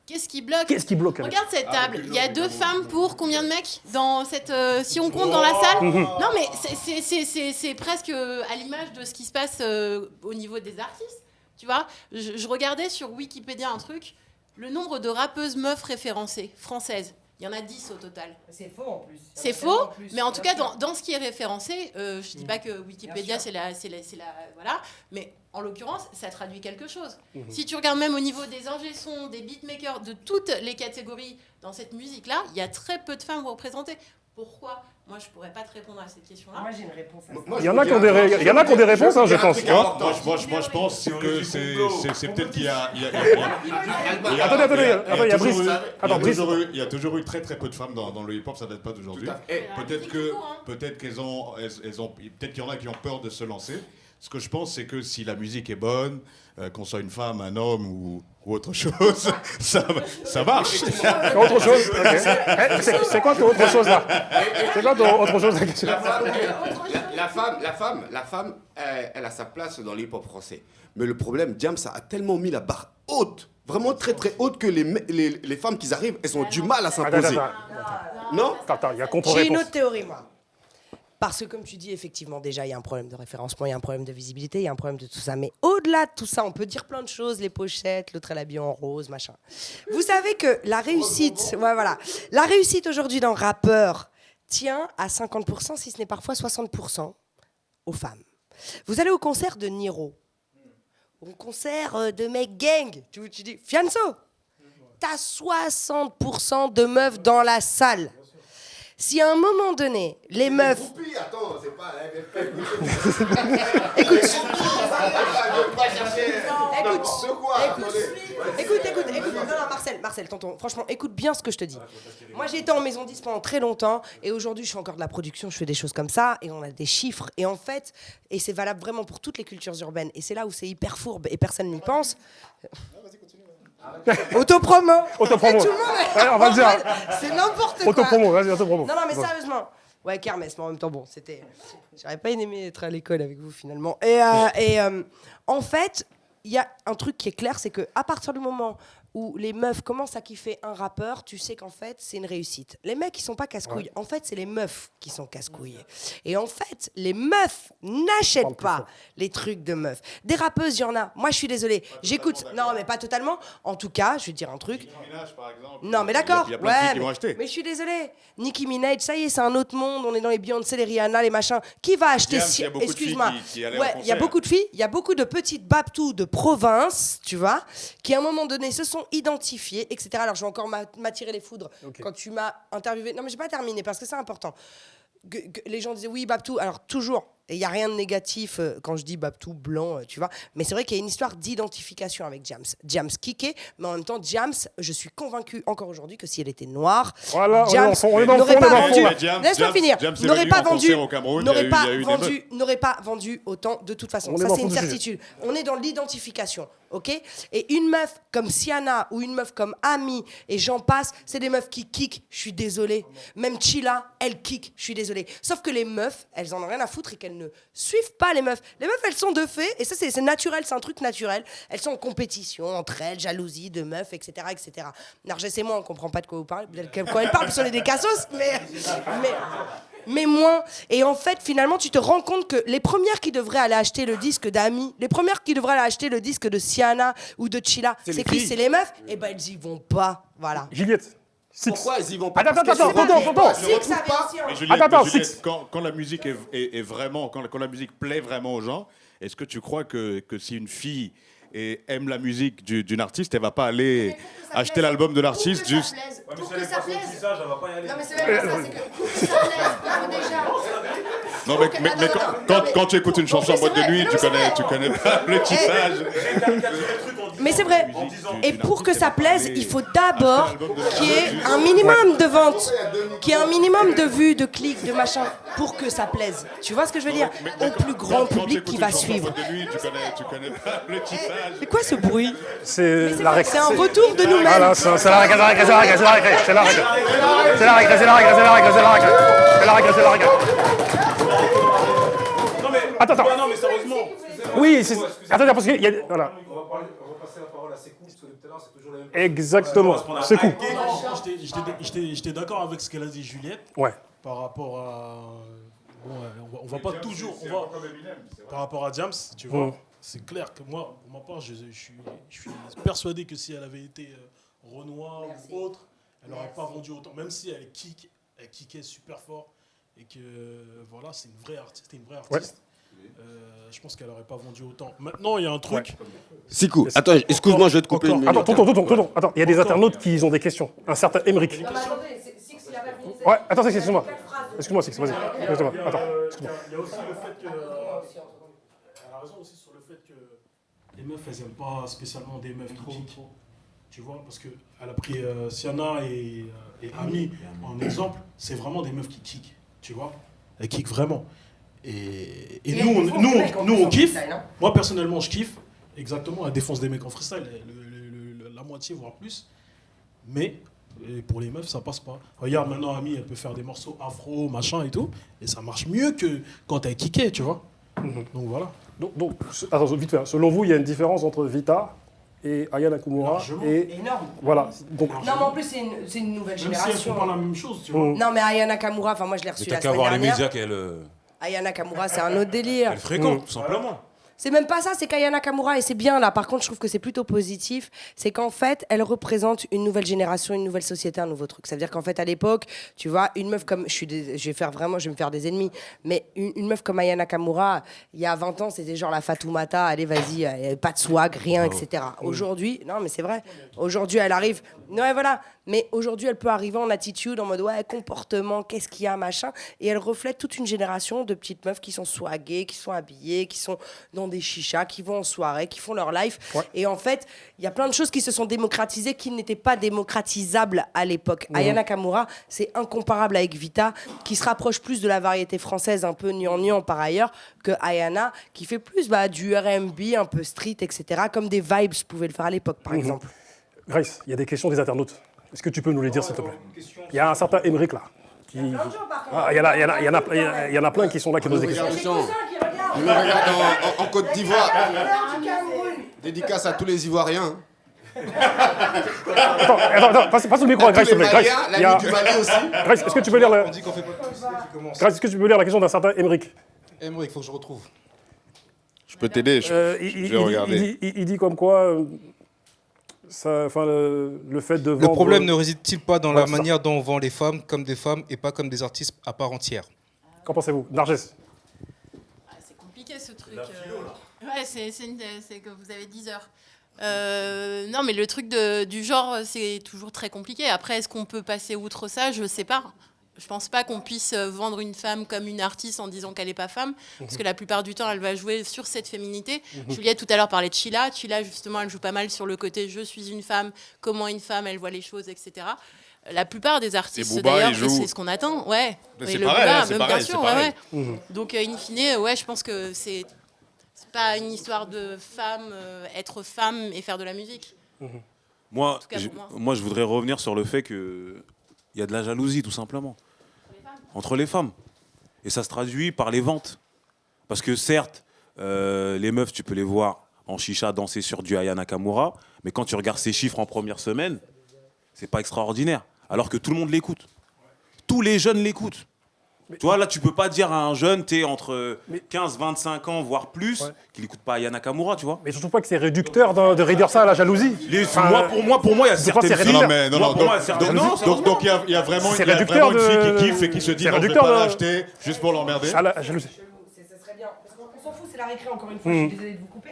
Qu'est-ce qui bloque? Qu'est-ce qui bloque avec? Regarde cette table. Il y a 2 femmes pour combien de mecs dans cette si on compte dans la salle? Non mais c'est presque à l'image de ce qui se passe au niveau des artistes. Tu vois, je regardais sur Wikipédia un truc, le nombre de rappeuses meufs référencées françaises. Il y en a 10 au total. C'est faux en plus. C'est faux, mais en tout cas, dans ce qui est référencé, je dis pas que Wikipédia, c'est la. Voilà, mais en l'occurrence, ça traduit quelque chose. Si tu regardes même au niveau des ingé sons, des beatmakers, de toutes les catégories dans cette musique-là, il y a très peu de femmes représentées. Pourquoi? Moi, je pourrais pas te répondre à cette question-là. Moi, j'ai une réponse à ça. Il y en a qui ont des réponses, hein, je pense. Moi, je pense que c'est peut-être qu'il y a... Attendez, il y a Brice. Attends, Brice. Il y a toujours eu très très peu de femmes dans le hip-hop, ça date pas d'aujourd'hui. Peut-être qu'elles ont, peut-être qu'il y en a qui ont peur de se lancer. Ce que je pense, c'est que si la musique est bonne, qu'on soit une femme, un homme ou autre chose, ça marche. Autre chose, ok. C'est quoi ton autre chose là? C'est quoi ton autre chose? La femme, elle a sa place dans l'hip-hop français. Mais le problème, Diams a tellement mis la barre haute, vraiment très très haute, que les femmes qui arrivent, elles ont du mal à s'imposer. Non? Attends, il y a J'ai contre-réponse. une autre théorie, moi. Parce que, comme tu dis, effectivement, déjà, il y a un problème de référencement, il y a un problème de visibilité, il y a un problème de tout ça. Mais au-delà de tout ça, on peut dire plein de choses, les pochettes, l'autre elle habillée en rose, machin. Vous savez que la réussite, la réussite aujourd'hui d'un rappeur tient à 50%, si ce n'est parfois 60%, aux femmes. Vous allez au concert de Niro, au concert de Make Gang, tu dis, Fianso, t'as 60% de meufs dans la salle. Si à un moment donné, les meufs... Attends, c'est pas... Écoute. Non, Marcel, tonton, franchement, écoute bien ce que je te dis. Moi, j'ai été en maison 10 pendant très longtemps, et aujourd'hui, je fais encore de la production, je fais des choses comme ça, et on a des chiffres, et en fait, et c'est valable vraiment pour toutes les cultures urbaines, et c'est là où c'est hyper fourbe, et personne n'y pense. Autopromo. Autopromo. Tout le monde est... Ouais, on va le dire. C'est n'importe quoi. Autopromo, vas-y, autopromo. Non, mais sérieusement. Ouais, kermesse, mais en même temps, bon, c'était... J'aurais pas aimé être à l'école avec vous, finalement. En fait, il y a un truc qui est clair, c'est qu'à partir du moment où les meufs commencent à kiffer un rappeur, tu sais qu'en fait, c'est une réussite. Les mecs, ils sont pas casse-couilles. Ouais. En fait, c'est les meufs qui sont casse-couilles. Et en fait, les meufs n'achètent pas les trucs de meufs. Des rappeuses, il y en a. Moi, je suis désolée. J'écoute... Non, mais pas totalement. En tout cas, je vais te dire un truc. Nicki Minaj, par exemple. Non, mais d'accord. Il y a plein de filles qui vont acheter. Mais je suis désolée. Nicki Minaj, ça y est, c'est un autre monde. On est dans les Beyoncé, les Rihanna, les machins. Qui va acheter... Excuse-moi. Ouais, il y a beaucoup de filles. Il y a beaucoup de petites babtous de province, tu vois, qui à un moment donné se sont identifiées, etc. Alors, je vais encore m'attirer les foudres quand tu m'as interviewé. Non, mais j'ai pas terminé parce que c'est important. Les gens disaient oui, babtou. Alors, toujours, et il n'y a rien de négatif quand je dis babtou blanc, tu vois. Mais c'est vrai qu'il y a une histoire d'identification avec Diams. Diams kické, mais en même temps, Diams, je suis convaincue encore aujourd'hui que si elle était noire, voilà, Diams n'aurait pas vendu. Laisse-moi finir. N'aurait pas vendu autant de toute façon. Ça, c'est une certitude. On est dans l'identification. Ok, et une meuf comme Siana ou une meuf comme Ami et j'en passe, c'est des meufs qui kick, je suis désolée. Même Chilla, elle kick, je suis désolée. Sauf que les meufs, elles en ont rien à foutre et qu'elles ne suivent pas les meufs. Les meufs, elles sont de fait, et ça c'est naturel, c'est un truc naturel. Elles sont en compétition entre elles, jalousie de meufs, etc. etc. Narges et moi, on comprend pas de quoi vous parlez. Quand elles parlent, parce qu'on est des cassos, mais moins. Et en fait, finalement, tu te rends compte que les premières qui devraient aller acheter le disque d'Ami, les premières qui devraient aller acheter le disque de Siana ou de Chilla, c'est qui? C'est les meufs. Et ben, elles y vont pas. Voilà. Juliette. Pourquoi elles y vont pas? Attends. Juliette, quand la musique est vraiment, quand la musique plaît vraiment aux gens, est-ce que tu crois que si une fille aime la musique d'une artiste, elle va pas aller acheter l'album de l'artiste juste... Pour que ça plaise. Elle va pas y aller. Non, mais c'est même pas ça, c'est que pour que ça plaise, il faut déjà... Non, mais quand tu écoutes une chanson en boîte de nuit, tu connais pas le tissage. Mais c'est vrai. Et pour que ça plaise, il faut d'abord qu'il y ait un minimum de ventes, qu'il y ait un minimum de vues, de clics, de machin, pour que ça plaise. Tu vois ce que je veux dire? Au plus grand public qui va suivre. Tu connais pas le tissage. C'est quoi ce bruit? C'est un retour de nous-mêmes. Voilà, c'est la règle. Attends. Non, mais sérieusement. Oui, attends, parce qu'il y a... Voilà. On va passer la parole à Sekou, parce que tout à l'heure, c'est toujours la même chose. Exactement, Sekou. J'étais d'accord avec ce qu'elle a dit, Juliette. Ouais. Par rapport à... Bon, on va pas toujours... Par rapport à Diams, tu vois, c'est clair que moi, pour ma part, je suis persuadé que si elle avait été Renoir ou autre, elle n'aurait pas vendu autant. Même si elle kickait super fort et que, voilà, c'était une vraie artiste. Ouais. Je pense qu'elle n'aurait pas vendu autant. Maintenant, il y a un truc. Sikou, attends, excuse-moi, je vais te couper une minute. Attends, il y a des internautes qui ont des questions. Un certain Emric. Non, mais attendez, Six, il a pas fini. Ouais, attends, excuse-moi. Excuse-moi, Six, vas-y. Attends, excuse-moi. Il y a aussi le fait que. Elle a raison aussi sur le fait que les meufs, elles n'aiment pas spécialement des meufs qui kick. Tu vois, parce qu'elle a pris Siana et Ami en exemple, c'est vraiment des meufs qui kick. Tu vois, elles kick vraiment. Et Et nous, elle défonce des mecs en plus on en kiffe. freestyle, hein. Moi, personnellement, je kiffe. Exactement, la défense des mecs en freestyle, la moitié, voire plus. Mais pour les meufs, ça passe pas. Regarde, maintenant, Ami, elle peut faire des morceaux afro, machin et tout. Et ça marche mieux que quand elle kické, tu vois. Donc voilà. Donc, attends, vite fait, selon vous, il y a une différence entre Vita et Aya Nakamura Largement. et Énorme. voilà. Donc, Non, mais en plus, c'est une nouvelle Même si elles génération. font pas la même chose, tu vois. Non, mais Aya Nakamura, enfin, moi, je l'ai Mais reçue t'as la qu'à semaine voir les dernière. médias qu'elle Aya Nakamura, c'est un autre délire. elle fréquente, tout simplement. C'est même pas ça, c'est qu'Aya Nakamura, et c'est bien là, par contre, je trouve que c'est plutôt positif, c'est qu'en fait, elle représente une nouvelle génération, une nouvelle société, un nouveau truc. Ça veut dire qu'en fait, à l'époque, tu vois, une meuf comme. Je vais me faire des ennemis, mais une meuf comme Aya Nakamura, il y a 20 ans, c'était genre la Fatoumata, allez, vas-y, pas de swag, rien, etc. Aujourd'hui, non, mais c'est vrai, aujourd'hui, elle arrive. Ouais, voilà. Mais aujourd'hui, elle peut arriver en attitude, en mode ouais, comportement, qu'est-ce qu'il y a, machin. Et elle reflète toute une génération de petites meufs qui sont swaguées, qui sont habillées, qui sont dans des chichas, qui vont en soirée, qui font leur life. Ouais. Et en fait, il y a plein de choses qui se sont démocratisées qui n'étaient pas démocratisables à l'époque. Aya Nakamura, c'est incomparable avec Vita, qui se rapproche plus de la variété française, un peu gnangnan par ailleurs, que Ayana, qui fait plus du R&B, un peu street, etc. Comme des vibes pouvaient le faire à l'époque, par exemple. Grace, il y a des questions des internautes. Est-ce que tu peux nous les dire, s'il te plaît? Il y a un certain Émeric là. Il y en a plein qui sont là qui posent des questions. Il me regarde en Côte d'Ivoire. Dédicace à tous les Ivoiriens. Attends, passe le micro à Grace, s'il te plaît. Grace, il y a- du Mali aussi. Grace, est-ce que tu peux lire On dit qu'on fait pas de publicité qui commence. Grace, est-ce que tu peux lire la question d'un certain Émeric? Emmerich, il faut que je retrouve. Je peux t'aider, je vais regarder. Il dit comme quoi le fait de vendre... Le problème ne réside-t-il pas dans la ça. manière dont on vend les femmes comme des femmes et pas comme des artistes à part entière? Qu'en pensez-vous? Narges? C'est compliqué ce truc. Ouais, c'est que vous avez 10 heures. Non, mais le truc du genre, c'est toujours très compliqué. Après, est-ce qu'on peut passer outre ça? Je sais pas. Je pense pas qu'on puisse vendre une femme comme une artiste en disant qu'elle est pas femme, parce que la plupart du temps, elle va jouer sur cette féminité. Juliette, tout à l'heure, parlait de Sheila. Sheila, justement, elle joue pas mal sur le côté « je suis une femme », comment une femme, elle voit les choses, etc. La plupart des artistes, Booba, d'ailleurs, il joue- c'est ce qu'on attend. Ouais. Mais Et c'est le pareil, Booba, c'est même, pareil, bien c'est sûr, pareil. ouais. Donc, in fine, ouais, je pense que c'est pas une histoire de femme, être femme et faire de la musique. Moi, tout cas, pour moi. moi, je voudrais revenir sur le fait qu'il y a de la jalousie, tout simplement, entre les femmes. Et ça se traduit par les ventes. Parce que certes, les meufs, tu peux les voir en chicha danser sur du Aya Nakamura, mais quand tu regardes ces chiffres en première semaine, c'est pas extraordinaire. Alors que tout le monde l'écoute. Tous les jeunes l'écoutent. Tu vois, là, tu peux pas dire à un jeune, t'es entre 15-25 ans, voire plus, qu'il n'écoute pas Aya Nakamura, tu vois. Mais je trouve pas que c'est réducteur de réduire ça à la jalousie. Pour moi, il y a certaines filles... Non, mais non, Moi, non. pour moi, il y a certaines- non, Donc il y a vraiment C'est il y a réducteur vraiment une fille de- qui kiffe et qui se dit c'est non, je vais réducteur pas de- l'acheter juste pour l'emmerder. À la jalousie. Ça serait bien. Parce qu'on s'en fout, c'est la récré encore une fois. Je suis désolée de vous couper.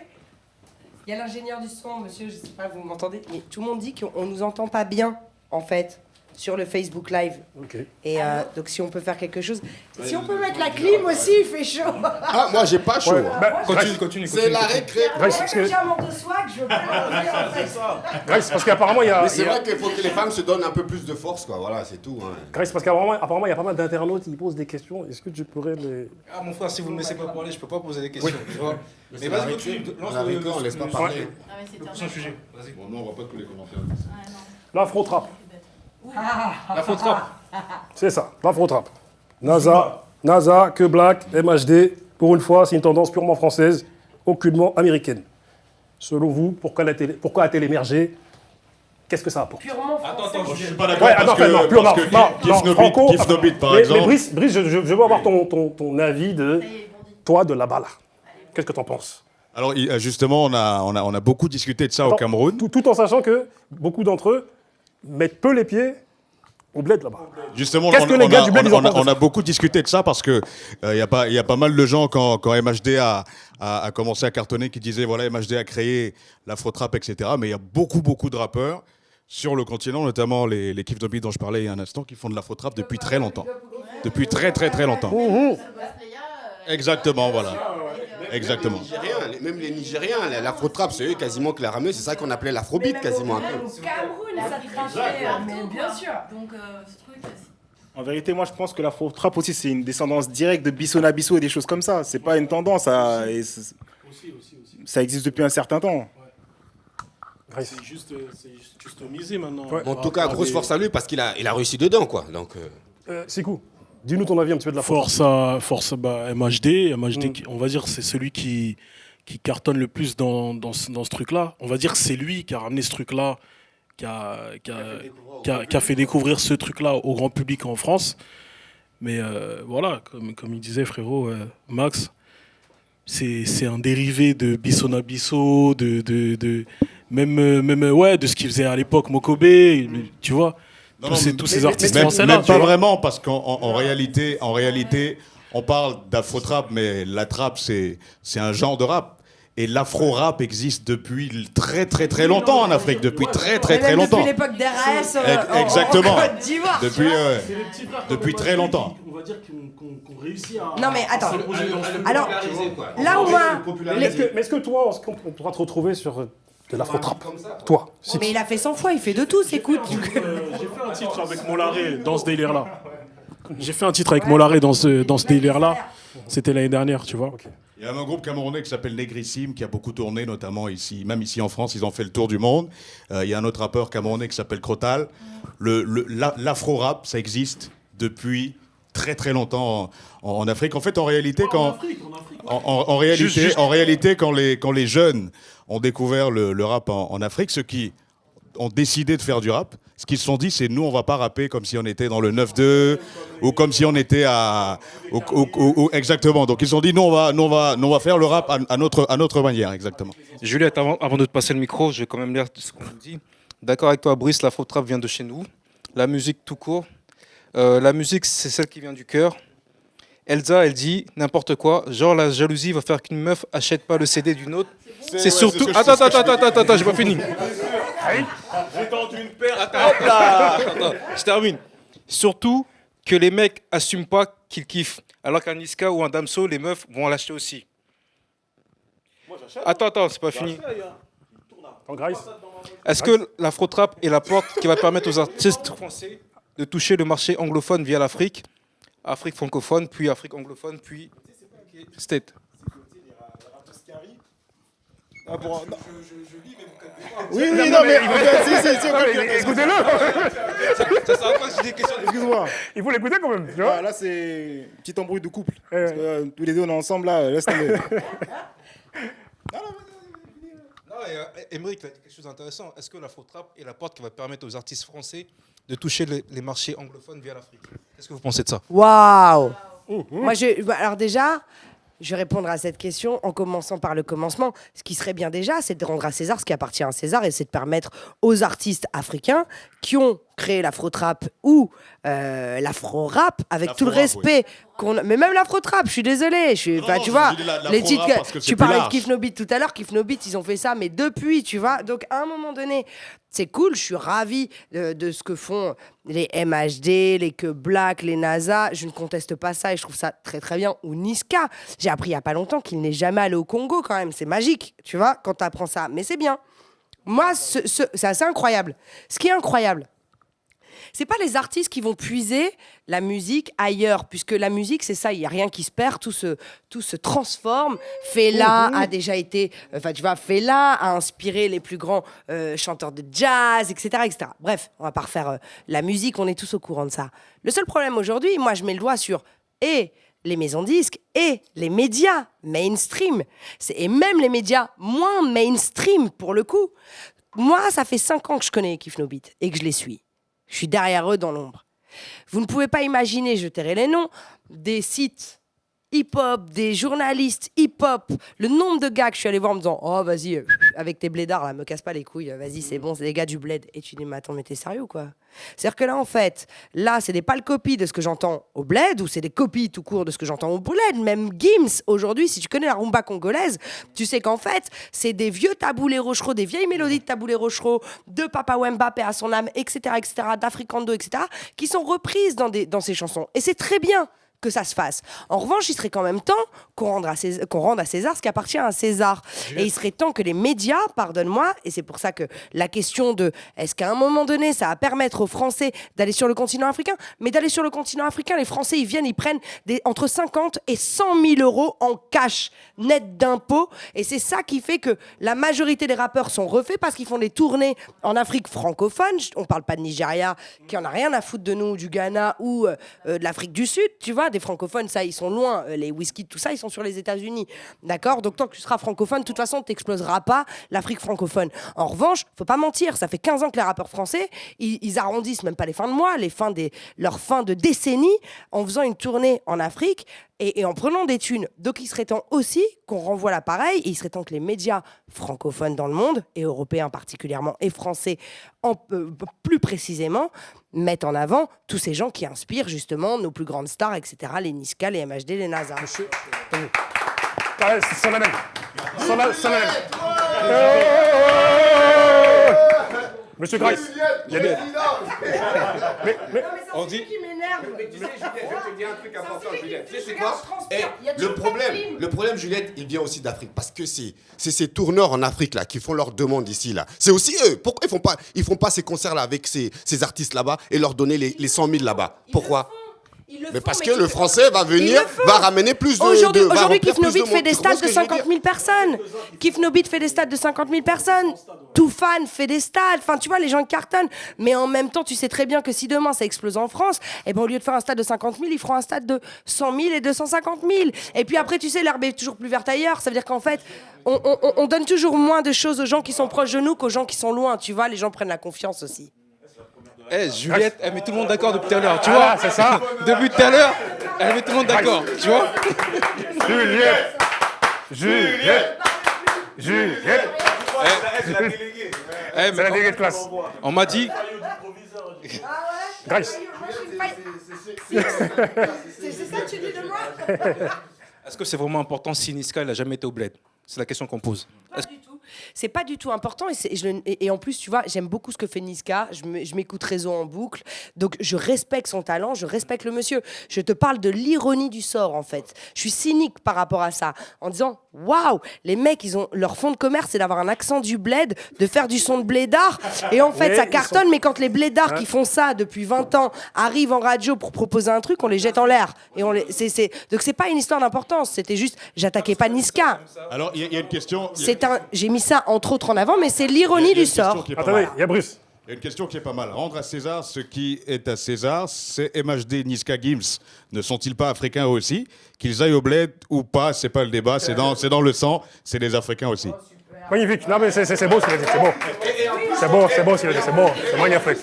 Il y a l'ingénieur du son, monsieur, je sais pas, vous m'entendez, mais tout le monde dit qu'on nous entend pas bien, en fait, sur le Facebook Live. Ok. Et donc, si on peut faire quelque chose. Si on peut mettre la clim aussi, il fait chaud. Ah, moi, j'ai pas chaud. Ouais, bah, Continue. C'est la récré. Grace, Moi, parce comme que- j'ai un manque de swag, je veux pas l'enlever, en fait. Grace, parce qu'apparemment, il y a... Mais c'est il y a- vrai qu'il faut que les femmes se donnent un peu plus de force, quoi. Voilà, c'est tout. Hein. Grace, parce qu'apparemment, il y a pas mal d'internautes qui posent des questions. Est-ce que tu pourrais les... Ah, mon frère, si vous ne me laissez pas parler, je peux pas poser des questions. Tu vois. Mais vas-y, continue. Lance La le- récré, on laisse pas parler. Ah ouais, c'est le prochain sujet. Vas-y. Bon, nous, on voit pas tous les commentaires. L'afro-trap. La faute rap. C'est ça, l'afro-trap. NASA, que Black, MHD, pour une fois, c'est une tendance purement française, aucunement américaine. Selon vous, pourquoi a-t-elle émergé? Qu'est-ce que ça apporte? Purement français. Je suis pas d'accord Ouais, parce attends, que, non, parce que Franco, Kif Nobit, par mais exemple. Brice, je veux avoir ton avis de toi de là-bas là. Qu'est-ce que t'en penses? Alors justement, on a beaucoup discuté de ça au Attends, Cameroun. tout en sachant que beaucoup d'entre eux mettent peu les pieds au bled là-bas. Justement, Qu'est-ce que les gars du bled, ils en pensent de on ça? a beaucoup discuté de ça parce que il y a pas mal de gens quand MHD a commencé à cartonner qui disaient voilà MHD a créé l'afro-trap, etc. Mais il y a beaucoup de rappeurs sur le continent, notamment les Kif Nobit dont je parlais il y a un instant, qui font de l'afro-trap depuis très longtemps. Depuis très longtemps. Exactement, voilà. Exactement. Même les Nigériens, l'afro-trap, c'est eux quasiment qui l'a ramené. C'est ça qu'on appelait l'afrobeat quasiment un peu. Au Cameroun, ça crachait, mais bien sûr. Donc, ce truc, En vérité, moi, je pense que l'afro-trap aussi, c'est une descendance directe de Bissona Bisso et des choses comme ça. C'est pas une tendance. Ça existe depuis un certain temps. C'est juste customisé maintenant. En tout cas, grosse force à lui parce qu'il a réussi dedans, quoi. Donc, Sikou, dis-nous ton avis un petit peu de la force MHD. On va dire c'est celui qui cartonne le plus dans ce truc-là. On va dire que c'est lui qui a ramené ce truc-là, qui a fait découvrir ce truc-là au grand public en France. Mais voilà, comme il disait frérot Max, c'est un dérivé de Bissona Bisso, même de ce qu'il faisait à l'époque Mokobé, tu vois. Tous ces artistes français-là. Même pas vraiment, parce qu'en réalité, on parle d'afro-trap, mais la trap, c'est un genre de rap. Et l'afro-rap existe depuis très très très longtemps en Afrique, depuis très très très longtemps. Depuis l'époque d'RS exactement. en Côte d'Ivoire. Depuis très longtemps. On va dire qu'on réussit à... Non mais attends, alors là au moins... Mais est-ce que toi, on pourra te retrouver sur de l'afro-trap? Toi. Mais il a fait 100 fois, il fait de tout, écoute. J'ai fait un titre avec Molaré dans ce délire-là. J'ai fait un titre avec Molaré dans ce délire-là. C'était l'année dernière, tu vois. Okay. Il y a un groupe camerounais qui s'appelle Negrissime qui a beaucoup tourné, notamment ici, même ici en France, ils ont fait le tour du monde. Il y a un autre rappeur camerounais qui s'appelle Crotal. L'afro-rap, ça existe depuis très très longtemps en Afrique. En fait, en réalité, en réalité, quand les jeunes ont découvert le rap en Afrique, ceux qui ont décidé de faire du rap, ce qu'ils se sont dit, c'est nous, on va pas rapper comme si on était dans le 9-2 ou comme si on était exactement. Donc ils se sont dit, nous, on va faire le rap à notre manière, exactement. Juliette, avant de te passer le micro, je vais quand même lire ce qu'on nous dit. D'accord avec toi, Brice, l'afro-trap vient de chez nous. La musique tout court. La musique, c'est celle qui vient du cœur. Elsa, elle dit n'importe quoi. Genre, la jalousie va faire qu'une meuf achète pas le CD d'une autre. C'est surtout... Attends, j'ai pas fini. J'ai tendu une paire. Attends, je termine. Surtout que les mecs assument pas qu'ils kiffent. Alors qu'un Niska ou un Damso, les meufs vont l'acheter aussi. Moi, attends, c'est pas fini. Est-ce que l'afro-trap est la porte qui va permettre aux artistes français de toucher le marché anglophone via l'Afrique, Afrique francophone, puis Afrique anglophone, puis State? Ah bon, non. Oui, non, mais écoutez-le. Ça sert à quoi si j'ai des questions? Excuse-moi. Il faut l'écouter quand même. Tu vois là, c'est petit embrouille de couple. Parce que, tous les deux, on est ensemble, là, laisse tomber. Émeric, tu as dit quelque chose d'intéressant. Est-ce que l'afro-trap est la porte qui va permettre aux artistes français de toucher les marchés anglophones via l'Afrique? Qu'est-ce que vous pensez de ça? Waouh. Moi, alors déjà, je vais répondre à cette question en commençant par le commencement. Ce qui serait bien déjà, c'est de rendre à César ce qui appartient à César, et c'est de permettre aux artistes africains qui ont créé l'afro-trap ou l'afro-rap, avec tout le respect qu'on a. Mais même l'afro-trap, je suis désolé. Tu vois, les titres, tu parlais de Kif No Beat tout à l'heure. Kif No Beat, ils ont fait ça, mais depuis, tu vois. Donc, à un moment donné, c'est cool. Je suis ravi de ce que font les MHD, les Que Black, les NASA. Je ne conteste pas ça et je trouve ça très, très bien. Ou Niska. J'ai appris il n'y a pas longtemps qu'il n'est jamais allé au Congo, quand même. C'est magique, tu vois, quand tu apprends ça. Mais c'est bien. Moi, c'est assez incroyable. Ce qui est incroyable, c'est pas les artistes qui vont puiser la musique ailleurs, puisque la musique, c'est ça, il n'y a rien qui se perd, tout se transforme. Fela a déjà été, Fela a inspiré les plus grands chanteurs de jazz, etc., etc. Bref, on va pas refaire la musique, on est tous au courant de ça. Le seul problème aujourd'hui, moi, je mets le doigt sur les maisons de disques et les médias mainstream, et même les médias moins mainstream pour le coup. Moi, ça fait 5 ans que je connais Kif No Beat et que je les suis. Je suis derrière eux dans l'ombre. Vous ne pouvez pas imaginer, je tairai les noms, des sites hip-hop, des journalistes hip-hop, le nombre de gars que je suis allé voir en me disant « Oh, vas-y, avec tes blédards, là, me casse pas les couilles, vas-y, c'est bon, c'est des gars du bled. » Et tu dis « Mais attends, mais t'es sérieux ou quoi ?» C'est-à-dire que là, en fait, là, c'est des pâles copies de ce que j'entends au bled, ou c'est des copies tout court de ce que j'entends au bled. Même Gims, aujourd'hui, si tu connais la rumba congolaise, tu sais qu'en fait, c'est des vieux taboulés rochereaux, des vieilles mélodies de taboulés rochereaux, de Papa Wemba, paix à son âme, etc., d'Africando, etc., qui sont reprises dans ces chansons. Et c'est très bien. que ça se fasse. En revanche, il serait quand même temps qu'on rende à César ce qui appartient à César. Et il serait temps que les médias, pardonne-moi, et c'est pour ça que la question de est-ce qu'à un moment donné, ça va permettre aux Français d'aller sur le continent africain, mais d'aller sur le continent africain, les Français, ils viennent, ils prennent entre 50 et 100 000 euros en cash net d'impôts. Et c'est ça qui fait que la majorité des rappeurs sont refaits parce qu'ils font des tournées en Afrique francophone. On parle pas de Nigeria, qui en a rien à foutre de nous, du Ghana ou de l'Afrique du Sud, tu vois. Des francophones, ça, ils sont loin. Les whisky, tout ça, ils sont sur les États-Unis. D'accord ? Donc, tant que tu seras francophone, de toute façon, tu n'exploseras pas l'Afrique francophone. En revanche, faut pas mentir, ça fait 15 ans que les rappeurs français, ils arrondissent même pas les fins de mois, leurs fins de décennie, en faisant une tournée en Afrique et en prenant des thunes. Donc, il serait temps aussi qu'on renvoie l'appareil et il serait temps que les médias francophones dans le monde, et européens particulièrement, et français plus précisément, mettent en avant tous ces gens qui inspirent justement nos plus grandes stars, etc. Les Niska, les MHD, les NASA. Monsieur, Solennel. Monsieur Grice, il y a des... On dit... Tu sais, Juliette, je te dis un truc important, Juliette. Tu sais, c'est quoi? Le problème, Juliette, il vient aussi d'Afrique. Parce que c'est ces tourneurs en Afrique là qui font leurs demandes ici là. C'est aussi eux. Pourquoi ils font pas ces concerts là avec ces artistes là-bas et leur donner les 100 000 là-bas? Pourquoi? Mais parce que le français va venir, va ramener plus de... Aujourd'hui, Kif No Beat fait des stades de 50 000 personnes. Kif No Beat fait des stades de 50 000 personnes. Toufan fait des stades. Enfin, tu vois, les gens cartonnent. Mais en même temps, tu sais très bien que si demain, ça explose en France, eh ben, au lieu de faire un stade de 50 000, ils feront un stade de 100 000 et 250 000. Et puis après, tu sais, l'herbe est toujours plus verte ailleurs. Ça veut dire qu'en fait, on donne toujours moins de choses aux gens qui sont proches de nous qu'aux gens qui sont loin. Tu vois, les gens prennent la confiance aussi. Juliette, elle met tout le monde d'accord depuis tout à l'heure, tu vois. C'est ça. Depuis tout à l'heure, elle met tout le monde d'accord, tu vois. Juliette. C'est la déléguée. C'est la déléguée de classe. On m'a dit... Grace. C'est ça que tu dis de moi? Est-ce que c'est vraiment important si Niska n'a jamais été au bled? C'est la question qu'on pose. Pas du tout. C'est pas du tout important et en plus tu vois j'aime beaucoup ce que fait Niska, je m'écoute Réseau en boucle, donc je respecte son talent, je respecte le monsieur. Je te parle de l'ironie du sort en fait. Je suis cynique par rapport à ça en disant waouh, les mecs ils ont leur fond de commerce c'est d'avoir un accent du bled, de faire du son de blédard et en fait ça cartonne mais quand les blédards qui font ça depuis 20 ans arrivent en radio pour proposer un truc on les jette en l'air et donc c'est pas une histoire d'importance, c'était juste j'attaquais pas Niska. Alors il y a une question. J'ai mis ça entre autres en avant, mais c'est l'ironie du sort. Attendez, il y a Bruce. Il y a une question qui est pas mal. Rendre à César ce qui est à César, c'est MHD, Niska, Gims. Ne sont-ils pas africains aussi? Qu'ils aillent au bled ou pas, c'est pas le débat, c'est dans le sang, c'est des Africains aussi. Magnifique. Non mais c'est beau ce qu'il a dit, c'est beau. C'est beau ce qu'il a dit, c'est beau. C'est magnifique.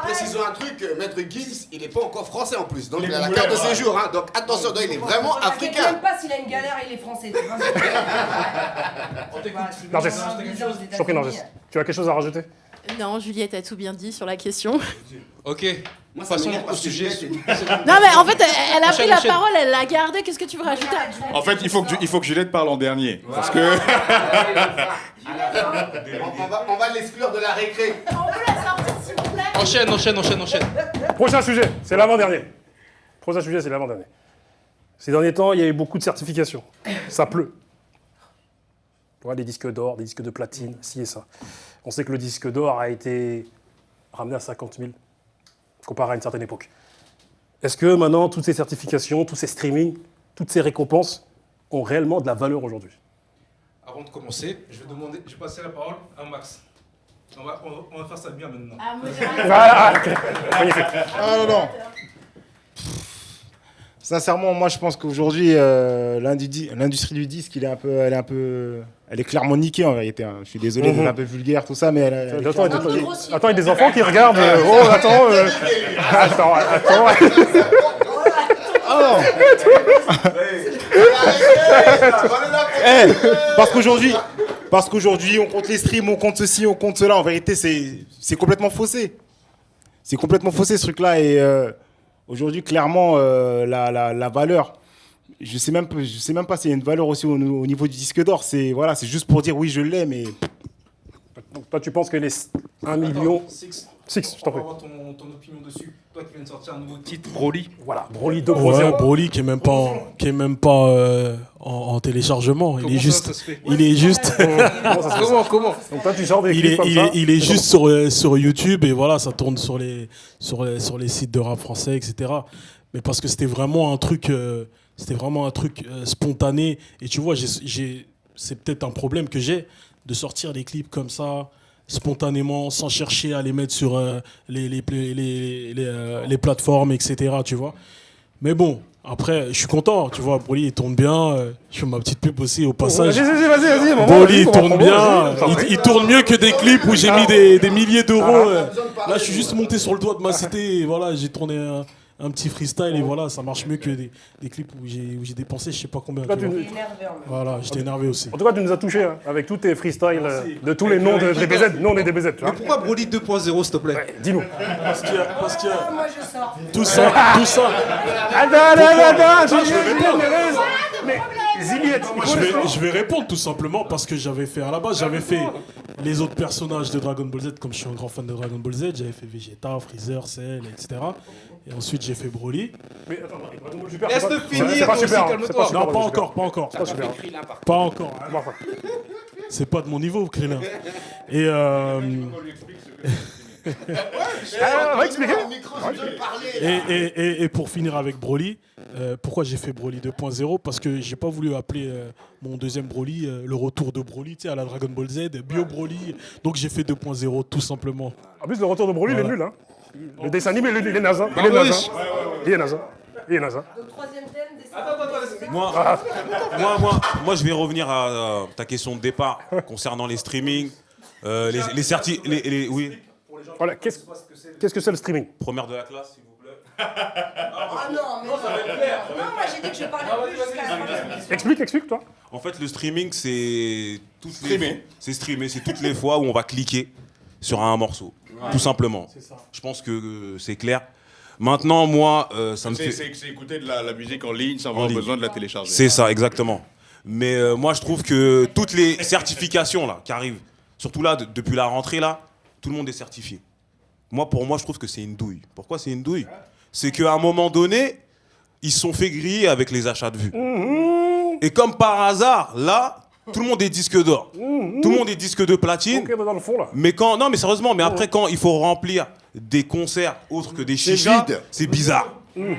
Précisons un truc, Maître Gims, il n'est pas encore français en plus. Donc il a la carte de séjour, hein. Donc attention, il est vraiment africain. Je ne sais même pas s'il a une galère, il est français. Nargis, je t'en prie Nargis. Tu as quelque chose à rajouter? Non, Juliette a tout bien dit sur la question. Ok. Passons au sujet. Non mais en fait, elle a pris la parole, elle l'a gardée. Qu'est-ce que tu veux rajouter? En fait, il faut que Juliette parle en dernier. Parce que... on va l'exclure de la récré. On peut la sortir s'il vous plaît? Enchaîne. Prochain sujet, c'est l'avant-dernier. Ces derniers temps, il y a eu beaucoup de certifications. Ça pleut. Ouais, des disques d'or, des disques de platine, ci et ça. On sait que le disque d'or a été ramené à 50 000, comparé à une certaine époque. Est-ce que maintenant, toutes ces certifications, tous ces streamings, toutes ces récompenses ont réellement de la valeur aujourd'hui? Avant de commencer, je vais passer la parole à Max. On va faire ça bien maintenant. Ah, moi, Voilà, ok. Magnifique. Ah non. Sincèrement, moi je pense qu'aujourd'hui, l'industrie du disque, elle est clairement niquée en vérité. Hein. Je suis désolé d'être un peu vulgaire, tout ça, mais Attends, il y a des enfants qui regardent. Attends. Oh. Parce qu'aujourd'hui, on compte les streams, on compte ceci, on compte cela. En vérité, c'est complètement faussé. C'est complètement faussé ce truc-là. Et aujourd'hui, clairement, la valeur, je sais même pas s'il y a une valeur aussi au niveau du disque d'or. C'est juste pour dire oui, je l'ai, mais... Donc toi, tu penses que les 1 million... Six, je t'en prie. On va avoir ton opinion dessus. Toi qui viens de sortir un nouveau titre, Broly. Voilà, Broly 2.0. Ouais, Broly qui est même pas en téléchargement. Comment Il est ça, juste. ça se fait Il est juste. Comment Donc toi, tu sors des Il clips est, comme il ça. est, il est juste sur YouTube et voilà, ça tourne sur les sites de rap français, etc. Mais parce que c'était vraiment un truc spontané. Et tu vois, c'est peut-être un problème que j'ai de sortir des clips comme ça, spontanément, sans chercher à les mettre sur les plateformes, etc. Tu vois. Mais bon, après, je suis content, tu vois, Broly il tourne bien. Je fais ma petite pub aussi au passage. Vas-y. Broly il tourne bien. Il tourne mieux que des clips où j'ai mis des milliers d'euros. Là, je suis juste monté sur le toit de ma cité. Et voilà, j'ai tourné un petit freestyle et voilà, ça marche mieux que des clips où j'ai dépensé je sais pas combien. Toi, tu vois. T'es énervé, en Voilà, j'étais énervé aussi. En tout cas, tu nous as touchés avec tous tes freestyles de tous les noms de DBZ. Nous, on est DBZ, tu vois. Mais pourquoi Broly 2.0, s'il te plaît? Ouais, dis-nous. Parce qu'il y a Moi, je sors. tout ça. Attends, je vais répondre. Mais Ziliette, Je vais répondre tout simplement parce que j'avais fait les autres personnages de Dragon Ball Z, comme je suis un grand fan de Dragon Ball Z, j'avais fait Vegeta, Freezer, Cell, etc. Et ensuite j'ai fait Broly. Mais attends, Dragon Ball Super, Laisse-le c'est finir, pas toi super. aussi, C'est calme-toi. pas super. Non, pas encore. C'est pas super. Pas encore. C'est pas de mon niveau, Krillin. Et On va expliquer. Et pour finir avec Broly, pourquoi j'ai fait Broly 2.0? Parce que j'ai pas voulu appeler mon deuxième Broly le retour de Broly, tu sais, à la Dragon Ball Z, Bio Broly. Donc j'ai fait 2.0 tout simplement. En plus, le retour de Broly, il est nul. Hein. Le dessin animé, il est naze. Bah Il est naze. Donc, troisième thème, des Moi, je vais revenir à ta question de départ concernant les streamings, les certis, oui. Voilà, qu'est-ce que c'est le streaming? Première de la classe, s'il vous plaît. Ah non, mais non, moi j'ai dit que je parlais plus jusqu'à la fin. Explique, toi. En fait, le streaming, c'est toutes les fois où on va cliquer sur un morceau, tout simplement. Je pense que c'est clair. Maintenant, moi, ça me fait... C'est écouter de la musique en ligne sans avoir besoin de la télécharger. C'est ça, exactement. Mais moi, je trouve que toutes les certifications là, qui arrivent, surtout là, depuis la rentrée, là, tout le monde est certifié. Pour moi, je trouve que c'est une douille. Pourquoi c'est une douille? C'est qu'à un moment donné, ils se sont fait griller avec les achats de vues. Et comme par hasard, là, tout le monde est disque d'or. Tout le monde est disque de platine. Ok, dans le fond, là. Mais non, mais sérieusement, mais après, quand il faut remplir des concerts autres que des chichas, c'est bizarre. D'où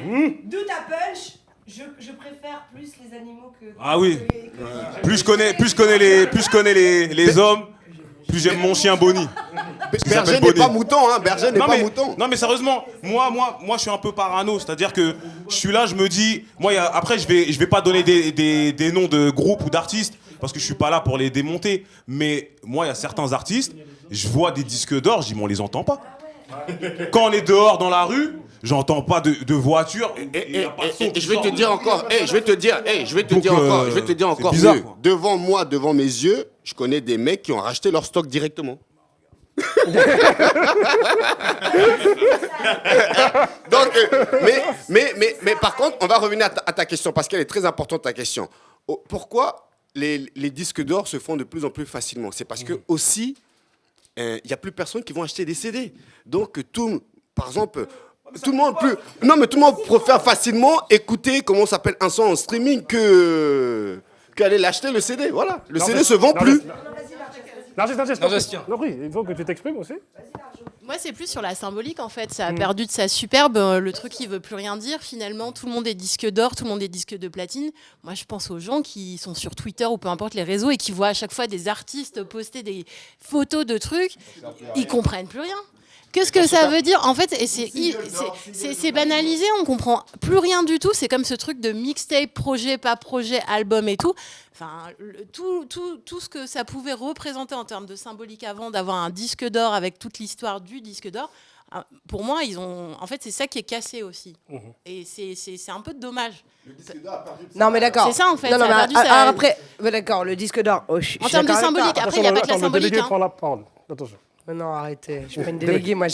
ta punch. Je préfère plus les animaux que... Ah oui. Plus je connais les hommes, plus j'aime mon chien Bonnie. Berger n'est pas mouton, hein. Berger n'est pas mouton. Non mais sérieusement, moi je suis un peu parano, c'est-à-dire que je suis là, je me dis, après je vais pas donner des noms de groupes ou d'artistes parce que je suis pas là pour les démonter, mais moi il y a certains artistes, je vois des disques d'or, je dis mais on les entend pas. Quand on est dehors dans la rue, j'entends pas de voiture. Et je vais te dire encore, je vais te dire encore bizarre, mieux. quoi. Devant moi, devant mes yeux, je connais des mecs qui ont racheté leur stock directement. Donc, mais par contre, on va revenir à ta question parce qu'elle est très importante, ta question. Pourquoi les disques d'or se font de plus en plus facilement? C'est parce que aussi, il n'y a plus personne qui vont acheter des CD. Donc, par exemple, tout le monde préfère facilement écouter, comment ça s'appelle, un son en streaming qu'aller l'acheter le CD. Voilà, le CD se vend plus. Non, il faut que tu t'exprimes aussi. Moi, c'est plus sur la symbolique, en fait. Ça a perdu de sa superbe. Le truc, il veut plus rien dire. Finalement, tout le monde est disque d'or, tout le monde est disque de platine. Moi, je pense aux gens qui sont sur Twitter ou peu importe les réseaux et qui voient à chaque fois des artistes poster des photos de trucs. Ils comprennent plus rien. Qu'est-ce que ça veut dire? En fait, et c'est banalisé, on comprend plus rien du tout. C'est comme ce truc de mixtape, projet, pas projet, album et tout. Enfin, tout ce que ça pouvait représenter en termes de symbolique avant d'avoir un disque d'or avec toute l'histoire du disque d'or. Pour moi, en fait, c'est ça qui est cassé aussi. Et c'est un peu dommage. Le disque d'or a perdu de Non, mais d'accord. C'est ça, en fait. Non, ça a mais perdu sa- après, d'accord, le disque d'or. En termes de symbolique, après, il n'y a pas que la Le symbolique. délégué Hein. prend la parole. Attention. Mais non, arrêtez. Je suis pas une déléguée, moi.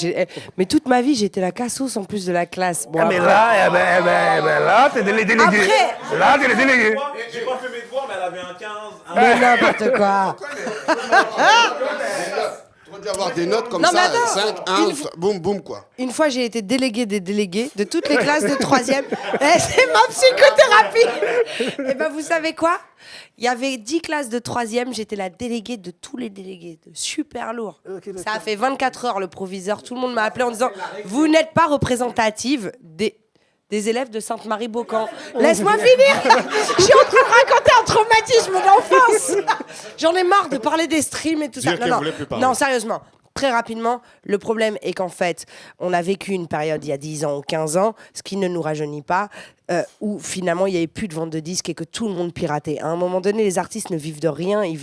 Mais toute ma vie, j'étais la cassos en plus de la classe. Bon, Mais après- là, t'es les délégués. Après- Là, t'es les délégués. J'ai pas fait mes devoirs, mais elle avait un 15. Mais n'importe quoi. dû avoir des notes comme Non, mais ça, attends, 5, 1, boum, boum, quoi. Une fois, j'ai été déléguée des délégués de toutes les classes de 3e. C'est ma psychothérapie. Et ben, vous savez quoi? Il y avait 10 classes de 3e. J'étais la déléguée de tous les délégués. Super lourd. Ça a fait 24 heures, le proviseur. Tout le monde m'a appelé en disant « Vous n'êtes pas représentative des élèves de Sainte-Marie-Beaucamp. » Laisse-moi finir. Je suis en train de raconter un traumatisme d'enfance. J'en ai marre de parler des streams et tout ça. Non, sérieusement. Très rapidement, le problème est qu'en fait, on a vécu une période il y a 10 ans ou 15 ans, ce qui ne nous rajeunit pas, où finalement il n'y avait plus de vente de disques et que tout le monde piratait. À un moment donné, les artistes ne vivent de rien, ils ne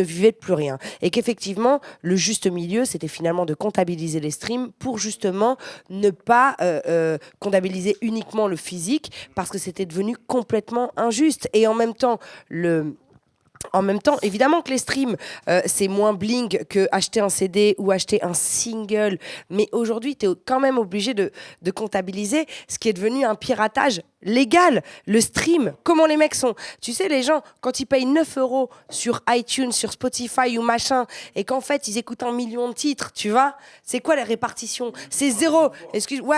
vivaient de plus rien. Et qu'effectivement, le juste milieu, c'était finalement de comptabiliser les streams pour justement ne pas comptabiliser uniquement le physique, parce que c'était devenu complètement injuste. Et en même temps, évidemment que les streams, c'est moins bling que acheter un CD ou acheter un single. Mais aujourd'hui, tu es quand même obligé de comptabiliser ce qui est devenu un piratage légal. Le stream, comment les mecs sont. Tu sais, les gens, quand ils payent 9 € sur iTunes, sur Spotify ou machin, et qu'en fait, ils écoutent 1 million de titres, tu vois, c'est quoi la répartition? C'est 0,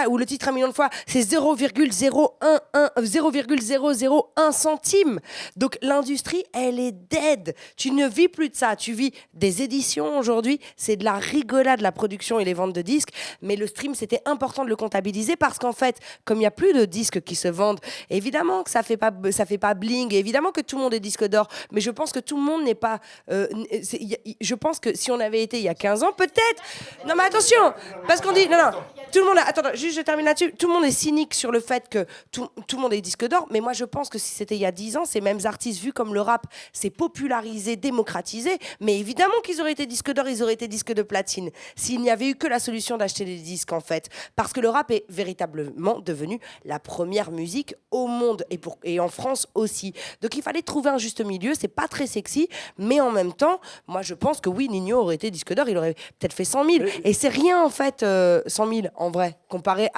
ou le titre 1 million de fois, c'est 0,001 centime. Donc l'industrie, elle est dead. Tu ne vis plus de ça. Tu vis des éditions aujourd'hui. C'est de la rigolade, la production et les ventes de disques. Mais le stream, c'était important de le comptabiliser parce qu'en fait, comme il n'y a plus de disques qui se vendent, évidemment que ça fait pas bling, et évidemment que tout le monde est disque d'or. Mais je pense que tout le monde n'est pas... je pense que si on avait été il y a 15 ans, peut-être... Non, mais attention, parce qu'on dit... Non, tout le monde... Attends, juste je termine là-dessus. Tout le monde est cynique sur le fait que tout le monde est disque d'or. Mais moi, je pense que si c'était il y a 10 ans, ces mêmes artistes, vus comme le rap, c'est popularisé, démocratisé. Mais évidemment qu'ils auraient été disque d'or, ils auraient été disque de platine. S'il n'y avait eu que la solution d'acheter des disques, en fait. Parce que le rap est véritablement devenu la première musique au monde et en France aussi. Donc il fallait trouver un juste milieu. C'est pas très sexy, mais en même temps, moi je pense que oui, Ninho aurait été disque d'or, il aurait peut-être fait 100 000. Et c'est rien en fait, 100 000 en vrai, comparé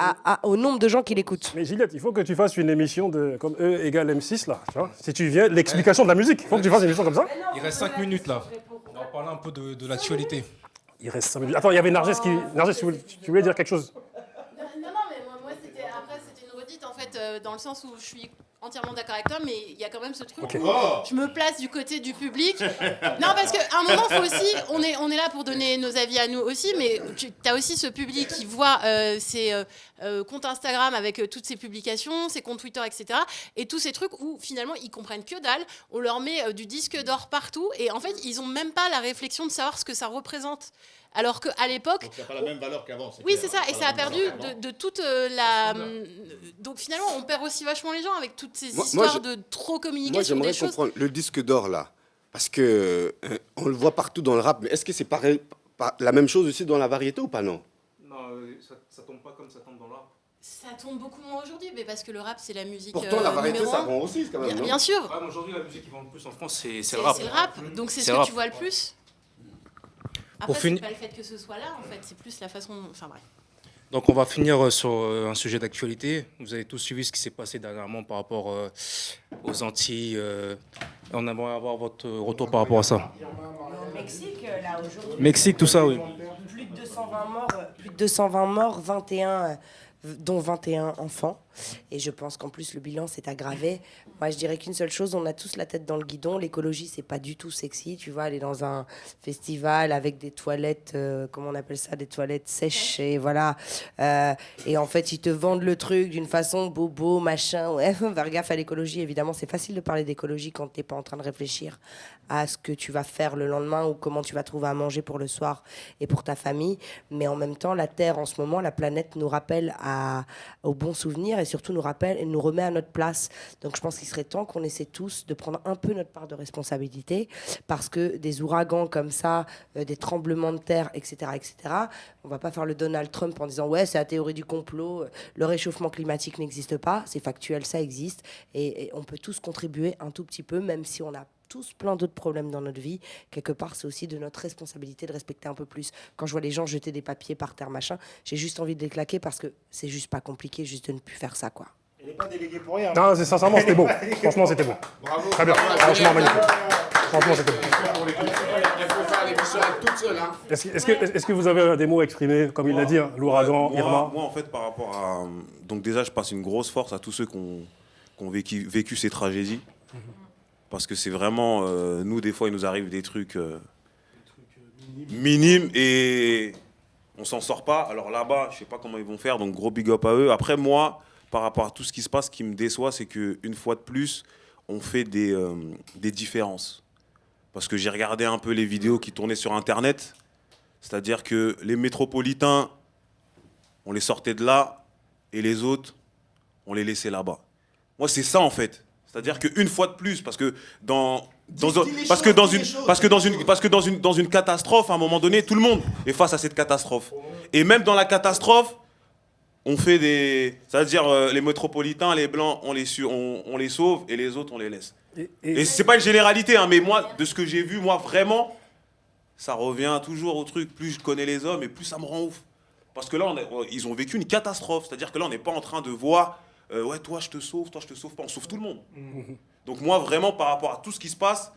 au nombre de gens qui l'écoutent. Mais Juliette, il faut que tu fasses une émission comme E égale M6 là. Tu vois, si tu viens, l'explication de la musique, il faut que tu fasses une émission comme ça. Il reste 5 minutes là. On va parler un peu de l'actualité. Il reste 5 minutes. Attends, il y avait Narges qui. Narges, tu voulais dire quelque chose? Non, mais moi c'était une redite en fait, dans le sens où je suis entièrement d'accord avec toi, mais il y a quand même ce truc où je me place du côté du public. Non, parce qu'à un moment, faut aussi, on est là pour donner nos avis à nous aussi, mais tu as aussi ce public qui voit ses comptes Instagram avec toutes ses publications, ses comptes Twitter, etc. Et tous ces trucs où finalement ils comprennent que dalle. On leur met du disque d'or partout et en fait ils ont même pas la réflexion de savoir ce que ça représente. Alors qu'à l'époque... Donc ça n'a pas la même valeur qu'avant. Oui, c'est ça, et ça a perdu de toute la... Donc finalement, on perd aussi vachement les gens avec toutes ces histoires de trop communiquer sur des choses. Moi, j'aimerais comprendre le disque d'or, là. Parce que on le voit partout dans le rap, mais est-ce que c'est pareil, la même chose aussi dans la variété ou pas, non? Non, ça tombe pas comme ça tombe dans le rap. Ça tombe beaucoup moins aujourd'hui, mais parce que le rap, c'est la musique. Pourtant, la variété, ça vend aussi, quand même. Bien sûr. Ouais, aujourd'hui, la musique qui vend le plus en France, c'est le rap. C'est le rap, donc c'est ce que tu vois le plus. Après, c'est pas le fait que ce soit là, en fait, c'est plus la façon... Enfin, bref. Donc, on va finir sur un sujet d'actualité. Vous avez tous suivi ce qui s'est passé dernièrement par rapport aux Antilles. On aimerait avoir votre retour par rapport à ça. Au Mexique, là, aujourd'hui... Mexique, tout ça, oui. Plus de 220 morts, 21... dont 21 enfants. Et je pense qu'en plus, le bilan s'est aggravé. Moi, je dirais qu'une seule chose, on a tous la tête dans le guidon. L'écologie, c'est pas du tout sexy. Tu vois, aller dans un festival avec des toilettes, comment on appelle ça, des toilettes sèches, et voilà. Et en fait, ils te vendent le truc d'une façon bobo, machin. Ouais, faire gaffe à l'écologie. Évidemment, c'est facile de parler d'écologie quand t'es pas en train de réfléchir à ce que tu vas faire le lendemain ou comment tu vas trouver à manger pour le soir et pour ta famille. Mais en même temps, la Terre, en ce moment, la planète nous rappelle aux bons souvenirs et surtout nous rappelle et nous remet à notre place. Donc je pense qu'il serait temps qu'on essaie tous de prendre un peu notre part de responsabilité parce que des ouragans comme ça, des tremblements de terre, etc., on va pas faire le Donald Trump en disant ouais, c'est la théorie du complot, le réchauffement climatique n'existe pas, c'est factuel, ça existe et on peut tous contribuer un tout petit peu, même si on a tous plein d'autres problèmes dans notre vie. Quelque part, c'est aussi de notre responsabilité de respecter un peu plus. Quand je vois les gens jeter des papiers par terre, machin, j'ai juste envie de les claquer parce que c'est juste pas compliqué, juste de ne plus faire ça, quoi. Elle n'est pas déléguée pour rien. Non, sincèrement, c'était beau. Franchement, c'était beau. Bravo. Très bien. Franchement, magnifique. Franchement, c'était bon. Est-ce que vous avez des mots à exprimer, comme il l'a dit, hein, l'ouragan, Irma? Moi, en fait, par rapport à... Donc déjà, je passe une grosse force à tous ceux qui ont vécu ces tragédies. Parce que c'est vraiment... nous, des fois, il nous arrive des trucs minimes et on s'en sort pas. Alors là-bas, je sais pas comment ils vont faire, donc gros big up à eux. Après, moi, par rapport à tout ce qui se passe, ce qui me déçoit, c'est qu'une fois de plus, on fait des différences. Parce que j'ai regardé un peu les vidéos qui tournaient sur Internet. C'est-à-dire que les métropolitains, on les sortait de là, et les autres, on les laissait là-bas. Moi, c'est ça, en fait. C'est-à-dire qu'une fois de plus, parce que dans une catastrophe, à un moment donné, tout le monde est face à cette catastrophe. Et même dans la catastrophe, on fait des... C'est-à-dire les métropolitains, les blancs, on les sauve, et les autres, on les laisse. Et c'est pas une généralité, hein, mais moi, de ce que j'ai vu, moi, vraiment, ça revient toujours au truc. Plus je connais les hommes, et plus ça me rend ouf. Parce que là, ils ont vécu une catastrophe. C'est-à-dire que là, on n'est pas en train de voir... ouais, toi, je te sauve pas. On sauve tout le monde. Donc moi, vraiment, par rapport à tout ce qui se passe,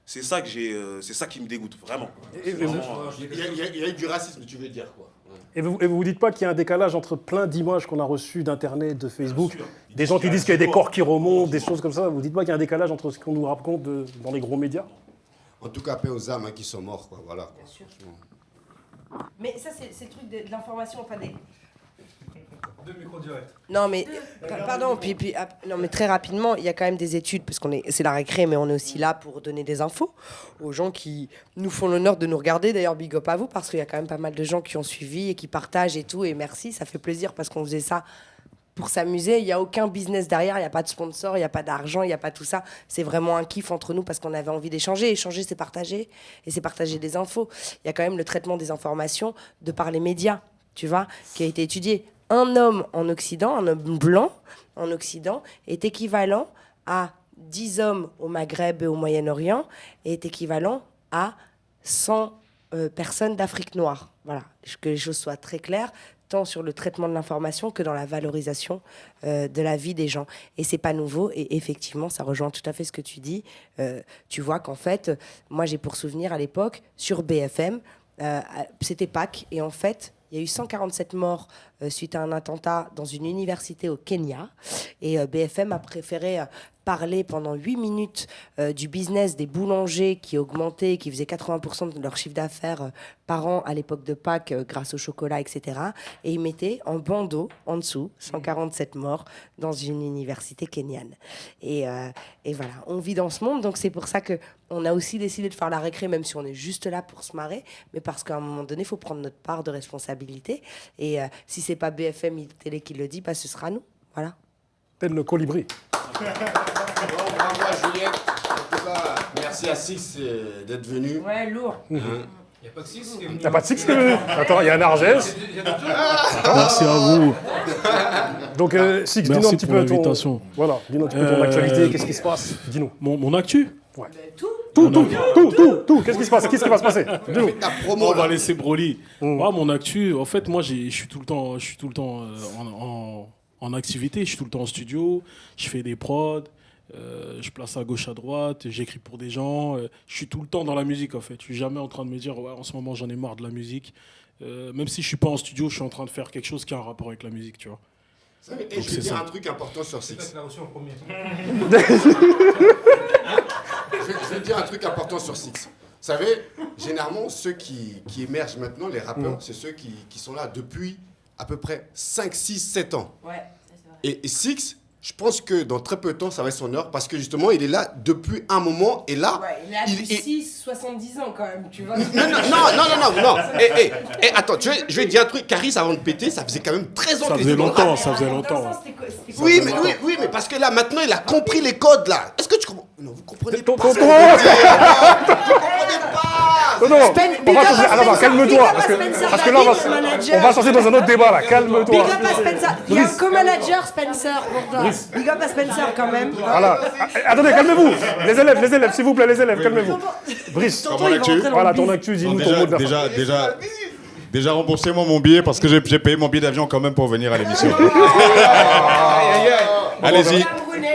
c'est ça qui me dégoûte, vraiment. Il y a eu du racisme, tu veux dire quoi? Et vous vous dites pas qu'il y a un décalage entre plein d'images qu'on a reçues d'Internet, de Facebook, des gens qui disent qu'il y a des corps qui remontent, des choses comme ça. Vous dites pas qu'il y a un décalage entre ce qu'on nous raconte dans les gros médias? En tout cas, paix aux âmes qui sont morts, quoi. Voilà. Bien sûr. Mais ça, c'est le truc de l'information, enfin des... Deux micros directs. Non mais pardon, non mais très rapidement, il y a quand même des études parce c'est la récré, mais on est aussi là pour donner des infos aux gens qui nous font l'honneur de nous regarder. D'ailleurs, big up à vous parce qu'il y a quand même pas mal de gens qui ont suivi et qui partagent et tout. Et merci, ça fait plaisir parce qu'on faisait ça pour s'amuser. Il n'y a aucun business derrière, il n'y a pas de sponsor, il n'y a pas d'argent, il n'y a pas tout ça. C'est vraiment un kiff entre nous parce qu'on avait envie d'échanger. Échanger, c'est partager et c'est partager des infos. Il y a quand même le traitement des informations de par les médias, tu vois, qui a été étudié. Un homme en Occident, un homme blanc en Occident, est équivalent à 10 hommes au Maghreb et au Moyen-Orient, et est équivalent à 100 personnes d'Afrique noire. Voilà, que les choses soient très claires, tant sur le traitement de l'information que dans la valorisation de la vie des gens. Et c'est pas nouveau, et effectivement, ça rejoint tout à fait ce que tu dis. Tu vois qu'en fait, moi j'ai pour souvenir à l'époque, sur BFM, c'était Pâques, et en fait, il y a eu 147 morts suite à un attentat dans une université au Kenya. Et BFM a préféré parler pendant 8 minutes du business des boulangers qui augmentait, qui faisaient 80% de leur chiffre d'affaires par an à l'époque de Pâques grâce au chocolat, etc. Et ils mettaient en bandeau, en dessous, 147 morts dans une université kenyane. Et voilà, on vit dans ce monde, donc c'est pour ça qu'on a aussi décidé de faire la récré, même si on est juste là pour se marrer, mais parce qu'à un moment donné, il faut prendre notre part de responsabilité. Et si c'est pas BFM Télé qui le dit, ce sera nous. Voilà. Tel le colibri. Bravo à Juliette. En tout cas, merci à Six d'être venu. Ouais, lourd. Il n'y a pas de Six qui est venu. Il n'y a pas de Six qui est venu. Attends, il y a un Argès. Merci à vous. Donc, Six, dis-nous un petit peu l'invitation. Voilà, dis-nous un petit peu ton actualité, qu'est-ce qui se passe? Dis-nous. Mon actu? Ouais. Tout. Qu'est-ce qui se passe? Qu'est-ce qui va se passer? Dis-nous. On va laisser Broly. Moi, mon actu, en fait, moi, je suis tout le temps en activité. Je suis tout le temps en studio. Je fais des prods. Je place à gauche, à droite. J'écris pour des gens. Je suis tout le temps dans la musique, en fait. Je suis jamais en train de me dire, ouais, en ce moment, j'en ai marre de la musique. Même si je suis pas en studio, je suis en train de faire quelque chose qui a un rapport avec la musique, tu vois. Et je vais dire un truc important sur Six. Je vais dire un truc important sur Six. Vous savez, généralement, ceux qui émergent maintenant, les rappeurs, c'est ceux qui sont là depuis à peu près 5, 6, 7 ans. Ouais. Et Six, je pense que dans très peu de temps, ça va être son heure parce que justement, il est là depuis un moment et là... Ouais, il a depuis 70 ans quand même, tu vois. Non. Et attends, je vais te dire un truc. Caris, avant de péter, ça faisait quand même 13 ans qu'il était dans le rap. Ça faisait longtemps. Oui, mais parce que là, maintenant, il a compris les codes, là. Est-ce que tu comprends? Non, vous comprenez pas. Vous comprenez pas. Non, calme-toi. Parce que là, on va sortir dans un autre débat, là. Calme-toi. Big up à Spencer. Il y a un co-manager, Spencer, pour toi. Big up à Spencer, quand même. Voilà. Attendez, calmez-vous. Les élèves, s'il vous plaît, les élèves, calmez-vous. Brice, voilà, ton actu, dis-nous ton mot de la fin. Déjà remboursez-moi mon billet parce que j'ai payé mon billet d'avion quand même pour venir à l'émission. Allez-y,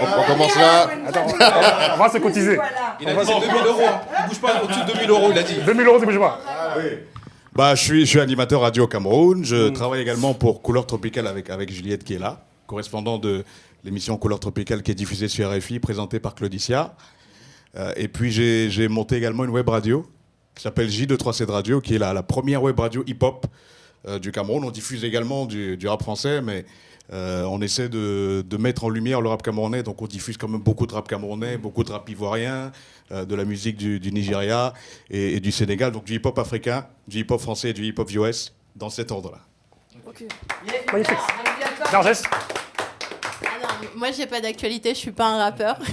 on commence là. Attends, on va se cotiser. Il a dit c'est 2000 euros. Il bouge pas au-dessus de 2000 euros, il a dit. 2000 euros, tu bouges pas. Bah, je suis animateur radio au Cameroun. Je travaille également pour Couleur Tropicale avec Juliette qui est là, correspondant de l'émission Couleur Tropicale qui est diffusée sur RFI, présentée par Claudicia. Et puis j'ai monté également une web radio qui s'appelle J23C de Radio, qui est la première web radio hip-hop du Cameroun. On diffuse également du rap français, mais on essaie de mettre en lumière le rap camerounais. Donc on diffuse quand même beaucoup de rap camerounais, beaucoup de rap ivoirien, de la musique du Nigeria et du Sénégal. Donc du hip-hop africain, du hip-hop français et du hip-hop US, dans cet ordre-là. Ok. Magnifique. Narges. Moi, j'ai pas d'actualité, je suis pas un rappeur. Non,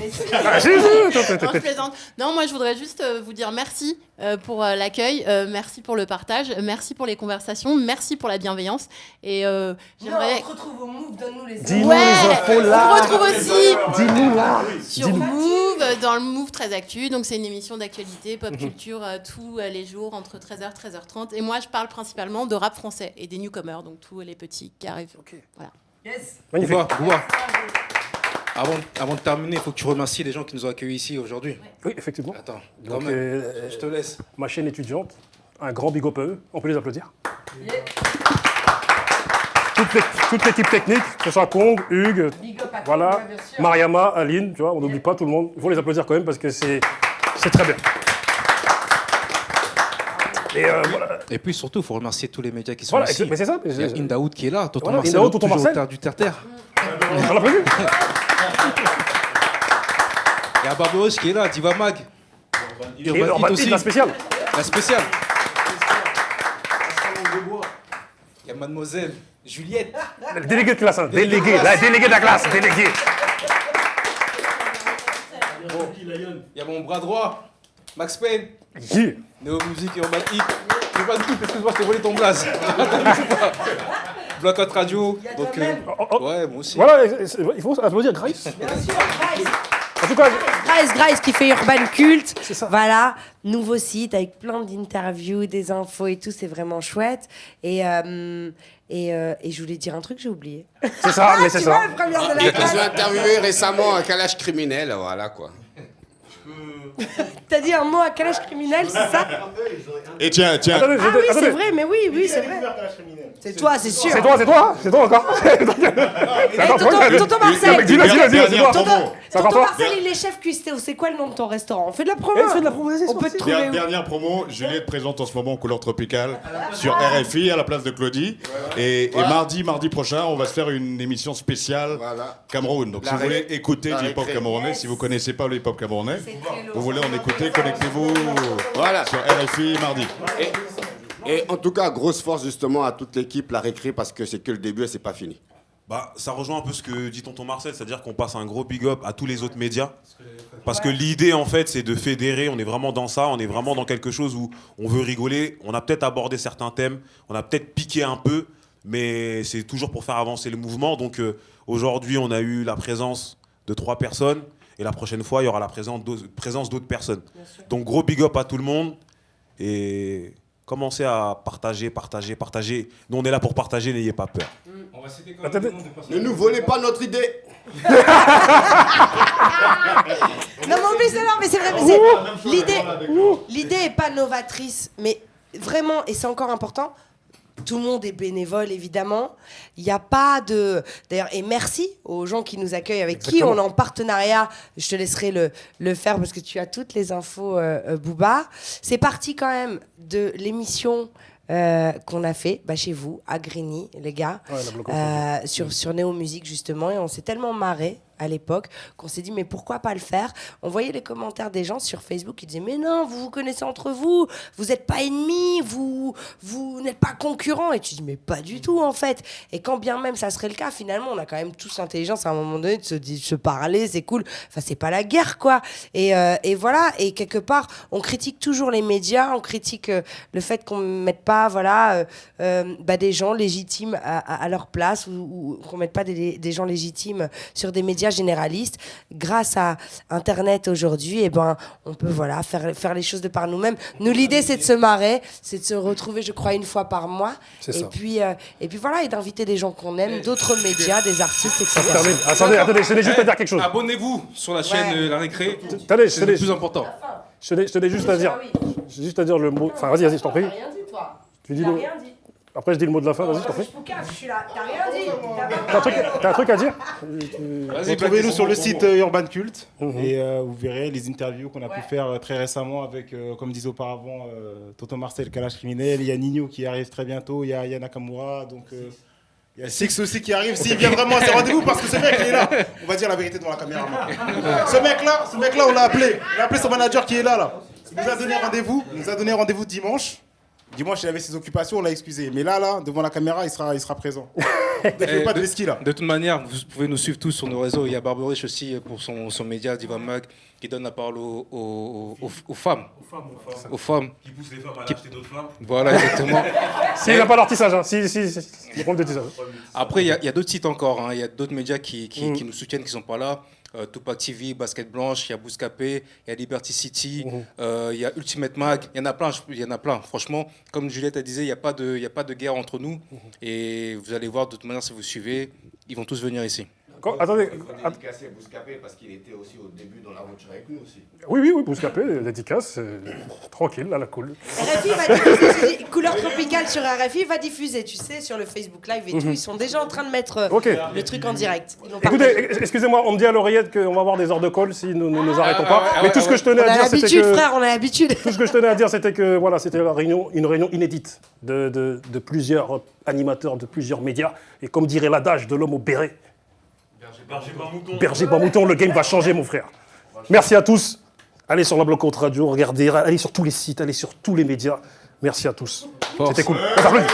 je plaisante. Non, moi, je voudrais juste vous dire merci pour l'accueil, merci pour le partage, merci pour les conversations, merci pour la bienveillance. Et j'aimerais. On se retrouve au Move, donne-nous les infos. Dis-nous les infos là. On se retrouve aussi. Dis-nous là. Sur Move, dans le Move Très Actu. Donc, c'est une émission d'actualité, pop culture, tous les jours entre 13h et 13h30. Et moi, je parle principalement de rap français et des newcomers, donc tous les petits qui arrivent. Okay. Voilà. Yes. Magnifique. Bouba. Avant de terminer, il faut que tu remercies les gens qui nous ont accueillis ici aujourd'hui. Oui, effectivement. Attends, donc, je te laisse. Ma chaîne étudiante, un grand big up à eux. On peut les applaudir. Yeah. Toute l'équipe technique, que ce soit Kong, Hugues, voilà, Mariama, Aline, tu vois, on n'oublie pas tout le monde. Il faut les applaudir quand même parce que c'est très bien. Voilà. Et puis surtout, il faut remercier tous les médias qui sont ici. Mais c'est ça. Il y a Indaoud qui est là, Tonton voilà, Marcel, Indaoud, Tonton toujours Marcel. du terre-terre. On l'a prévu. Il y a Barberousse qui est là, Diva Mag. Urban Heat, la spéciale. La spéciale. Il y a Mademoiselle Juliette. Le délégué de classe, hein. Délégué, la déléguée de la classe, délégué. Il y a mon bras droit, Max Payne. Yeah. Néo Musique et Urban Heat. Urban Heat, excuse-moi, je t'ai volé ton blaze. Blackout Radio. Donc, ouais, moi aussi. Voilà, il faut applaudir Grace. En tout cas, Grace qui fait Urban Cult. C'est ça. Voilà, nouveau site avec plein d'interviews, des infos et tout, c'est vraiment chouette. Et je voulais dire un truc, j'ai oublié. C'est ça, mais c'est ça. Ils ont interviewé récemment un calage criminel, voilà quoi. T'as dit un mot à calage criminel, c'est ça? Et tiens. Ah oui, c'est vrai, mais oui, c'est vrai. C'est toi, c'est sûr. C'est toi encore. Tonton Marcel. Dis-le, c'est toi. Tonton Marcel, il est chef cuistot. C'est quoi le nom de ton restaurant? On fait de la promo. On peut te trouver où? Dernière promo, Juliette présente en ce moment Couleur Tropicale sur RFI à la place de Claudie. Et mardi prochain, on va se faire une émission spéciale Cameroun. Donc si vous voulez écouter du hip-hop camerounais, si vous ne connaissez pas le hip-hop camerounais, vous voulez en écouter, connectez-vous sur RFI mardi. Et en tout cas, grosse force justement à toute l'équipe, la récré, parce que c'est que le début et c'est pas fini. Bah, ça rejoint un peu ce que dit tonton Marcel, c'est-à-dire qu'on passe un gros big up à tous les autres médias. Parce que l'idée, en fait, c'est de fédérer. On est vraiment dans ça, on est vraiment dans quelque chose où on veut rigoler. On a peut-être abordé certains thèmes, on a peut-être piqué un peu, mais c'est toujours pour faire avancer le mouvement. Donc aujourd'hui, on a eu la présence de 3 personnes. Et la prochaine fois, il y aura la présence d'autres personnes. Donc gros big up à tout le monde. Et commencez à partager. Nous, on est là pour partager, n'ayez pas peur. On va citer quand même le nom des personnes. Ne nous volez pas notre idée. Non, mais c'est vrai. L'idée est pas novatrice, mais vraiment, et c'est encore important, tout le monde est bénévole, évidemment. Il n'y a pas de... D'ailleurs, et merci aux gens qui nous accueillent, avec qui on est en partenariat. Je te laisserai le faire parce que tu as toutes les infos, Bouba. C'est parti quand même de l'émission qu'on a fait chez vous, à Grigny, les gars, sur Néo Musique, justement. Et on s'est tellement marré à l'époque qu'on s'est dit mais pourquoi pas le faire. On voyait les commentaires des gens sur Facebook qui disaient mais non, vous vous connaissez entre vous, vous n'êtes pas ennemis, vous n'êtes pas concurrents. Et tu dis mais pas du tout en fait. Et quand bien même ça serait le cas, finalement on a quand même tous intelligence à un moment donné de se parler, c'est cool. Enfin c'est pas la guerre quoi. Et voilà, et quelque part on critique toujours les médias, on critique le fait qu'on ne mette pas des gens légitimes à leur place ou qu'on ne mette pas des gens légitimes sur des médias généralistes. Grâce à Internet aujourd'hui, on peut faire les choses de par nous-mêmes. Nous, l'idée, c'est de se marrer, c'est de se retrouver, je crois, une fois par mois. Et puis voilà, et d'inviter des gens qu'on aime, d'autres médias, des artistes, etc. Attendez, je tenais juste à dire quelque chose. Abonnez-vous sur la chaîne La Récré. Attendez, c'est le plus important. Je tenais juste à dire. J'ai juste à dire le mot. Enfin, vas-y, je t'en prie. T'as rien dit, toi. Tu dis T'as rien dit. Après, je dis le mot de la fin, vas-y, je t'en prie. Je suis là, t'as rien dit. T'as un truc à dire? Retrouvez-nous sur le site Urban Cult et vous verrez les interviews qu'on a pu faire très récemment avec, comme disait auparavant, Tonton Marcel, Kalash Criminel. Il y a Nino qui arrive très bientôt, il y a Nakamura, donc il y a Six aussi qui arrive. S'il vient vraiment à ses rendez-vous, parce que ce mec, il est là. On va dire la vérité devant la caméra. Ce mec-là, on l'a appelé. On a appelé son manager qui est là. Il nous a donné rendez-vous dimanche. Dimanche, il avait ses occupations, on l'a excusé. Mais là, devant la caméra, il sera présent. Pas de whisky, là. De toute manière, vous pouvez nous suivre tous sur nos réseaux. Il y a Barberich aussi pour son média, Diva Mag, qui donne la parole aux femmes. Aux femmes. Qui poussent les femmes à acheter d'autres femmes. Voilà, exactement. Il n'a pas leur tissage. Hein. Il prend de tissage. Après, il y a d'autres sites encore. Il y a d'autres médias qui nous soutiennent, qui ne sont pas là. Tupac TV, Basket Blanche, il y a Bouscapé, il y a Liberty City, il y a Ultimate Mag, il y en a plein. Franchement, comme Juliette a dit, il n'y a pas de guerre entre nous. Et vous allez voir, de toute manière, si vous suivez, ils vont tous venir ici. Attendez. Dédicacer Bouscapé parce qu'il était aussi au début dans l'aventure avec nous aussi. Oui, Bouscapé, dédicace, tranquille, là, la cool. RFI va diffuser, Couleur Tropicale sur RFI va diffuser, tu sais, sur le Facebook Live et tout. Ils sont déjà en train de mettre le truc en direct. Écoutez, excusez-moi, on me dit à l'oreillette qu'on va avoir des heures de call si nous ne nous arrêtons pas. Mais tout ce que je tenais à dire, c'était que... frère, on a l'habitude. Tout ce que je tenais à dire, c'était que voilà, c'était une réunion inédite de plusieurs animateurs, de plusieurs médias. Et comme dirait l'adage de l'homme au béret, Berger Bamouton, le game va changer, mon frère. Merci à tous. Allez sur la Bloc Haute Radio, regardez, allez sur tous les sites, allez sur tous les médias. Merci à tous. C'était cool. On s'applaudit.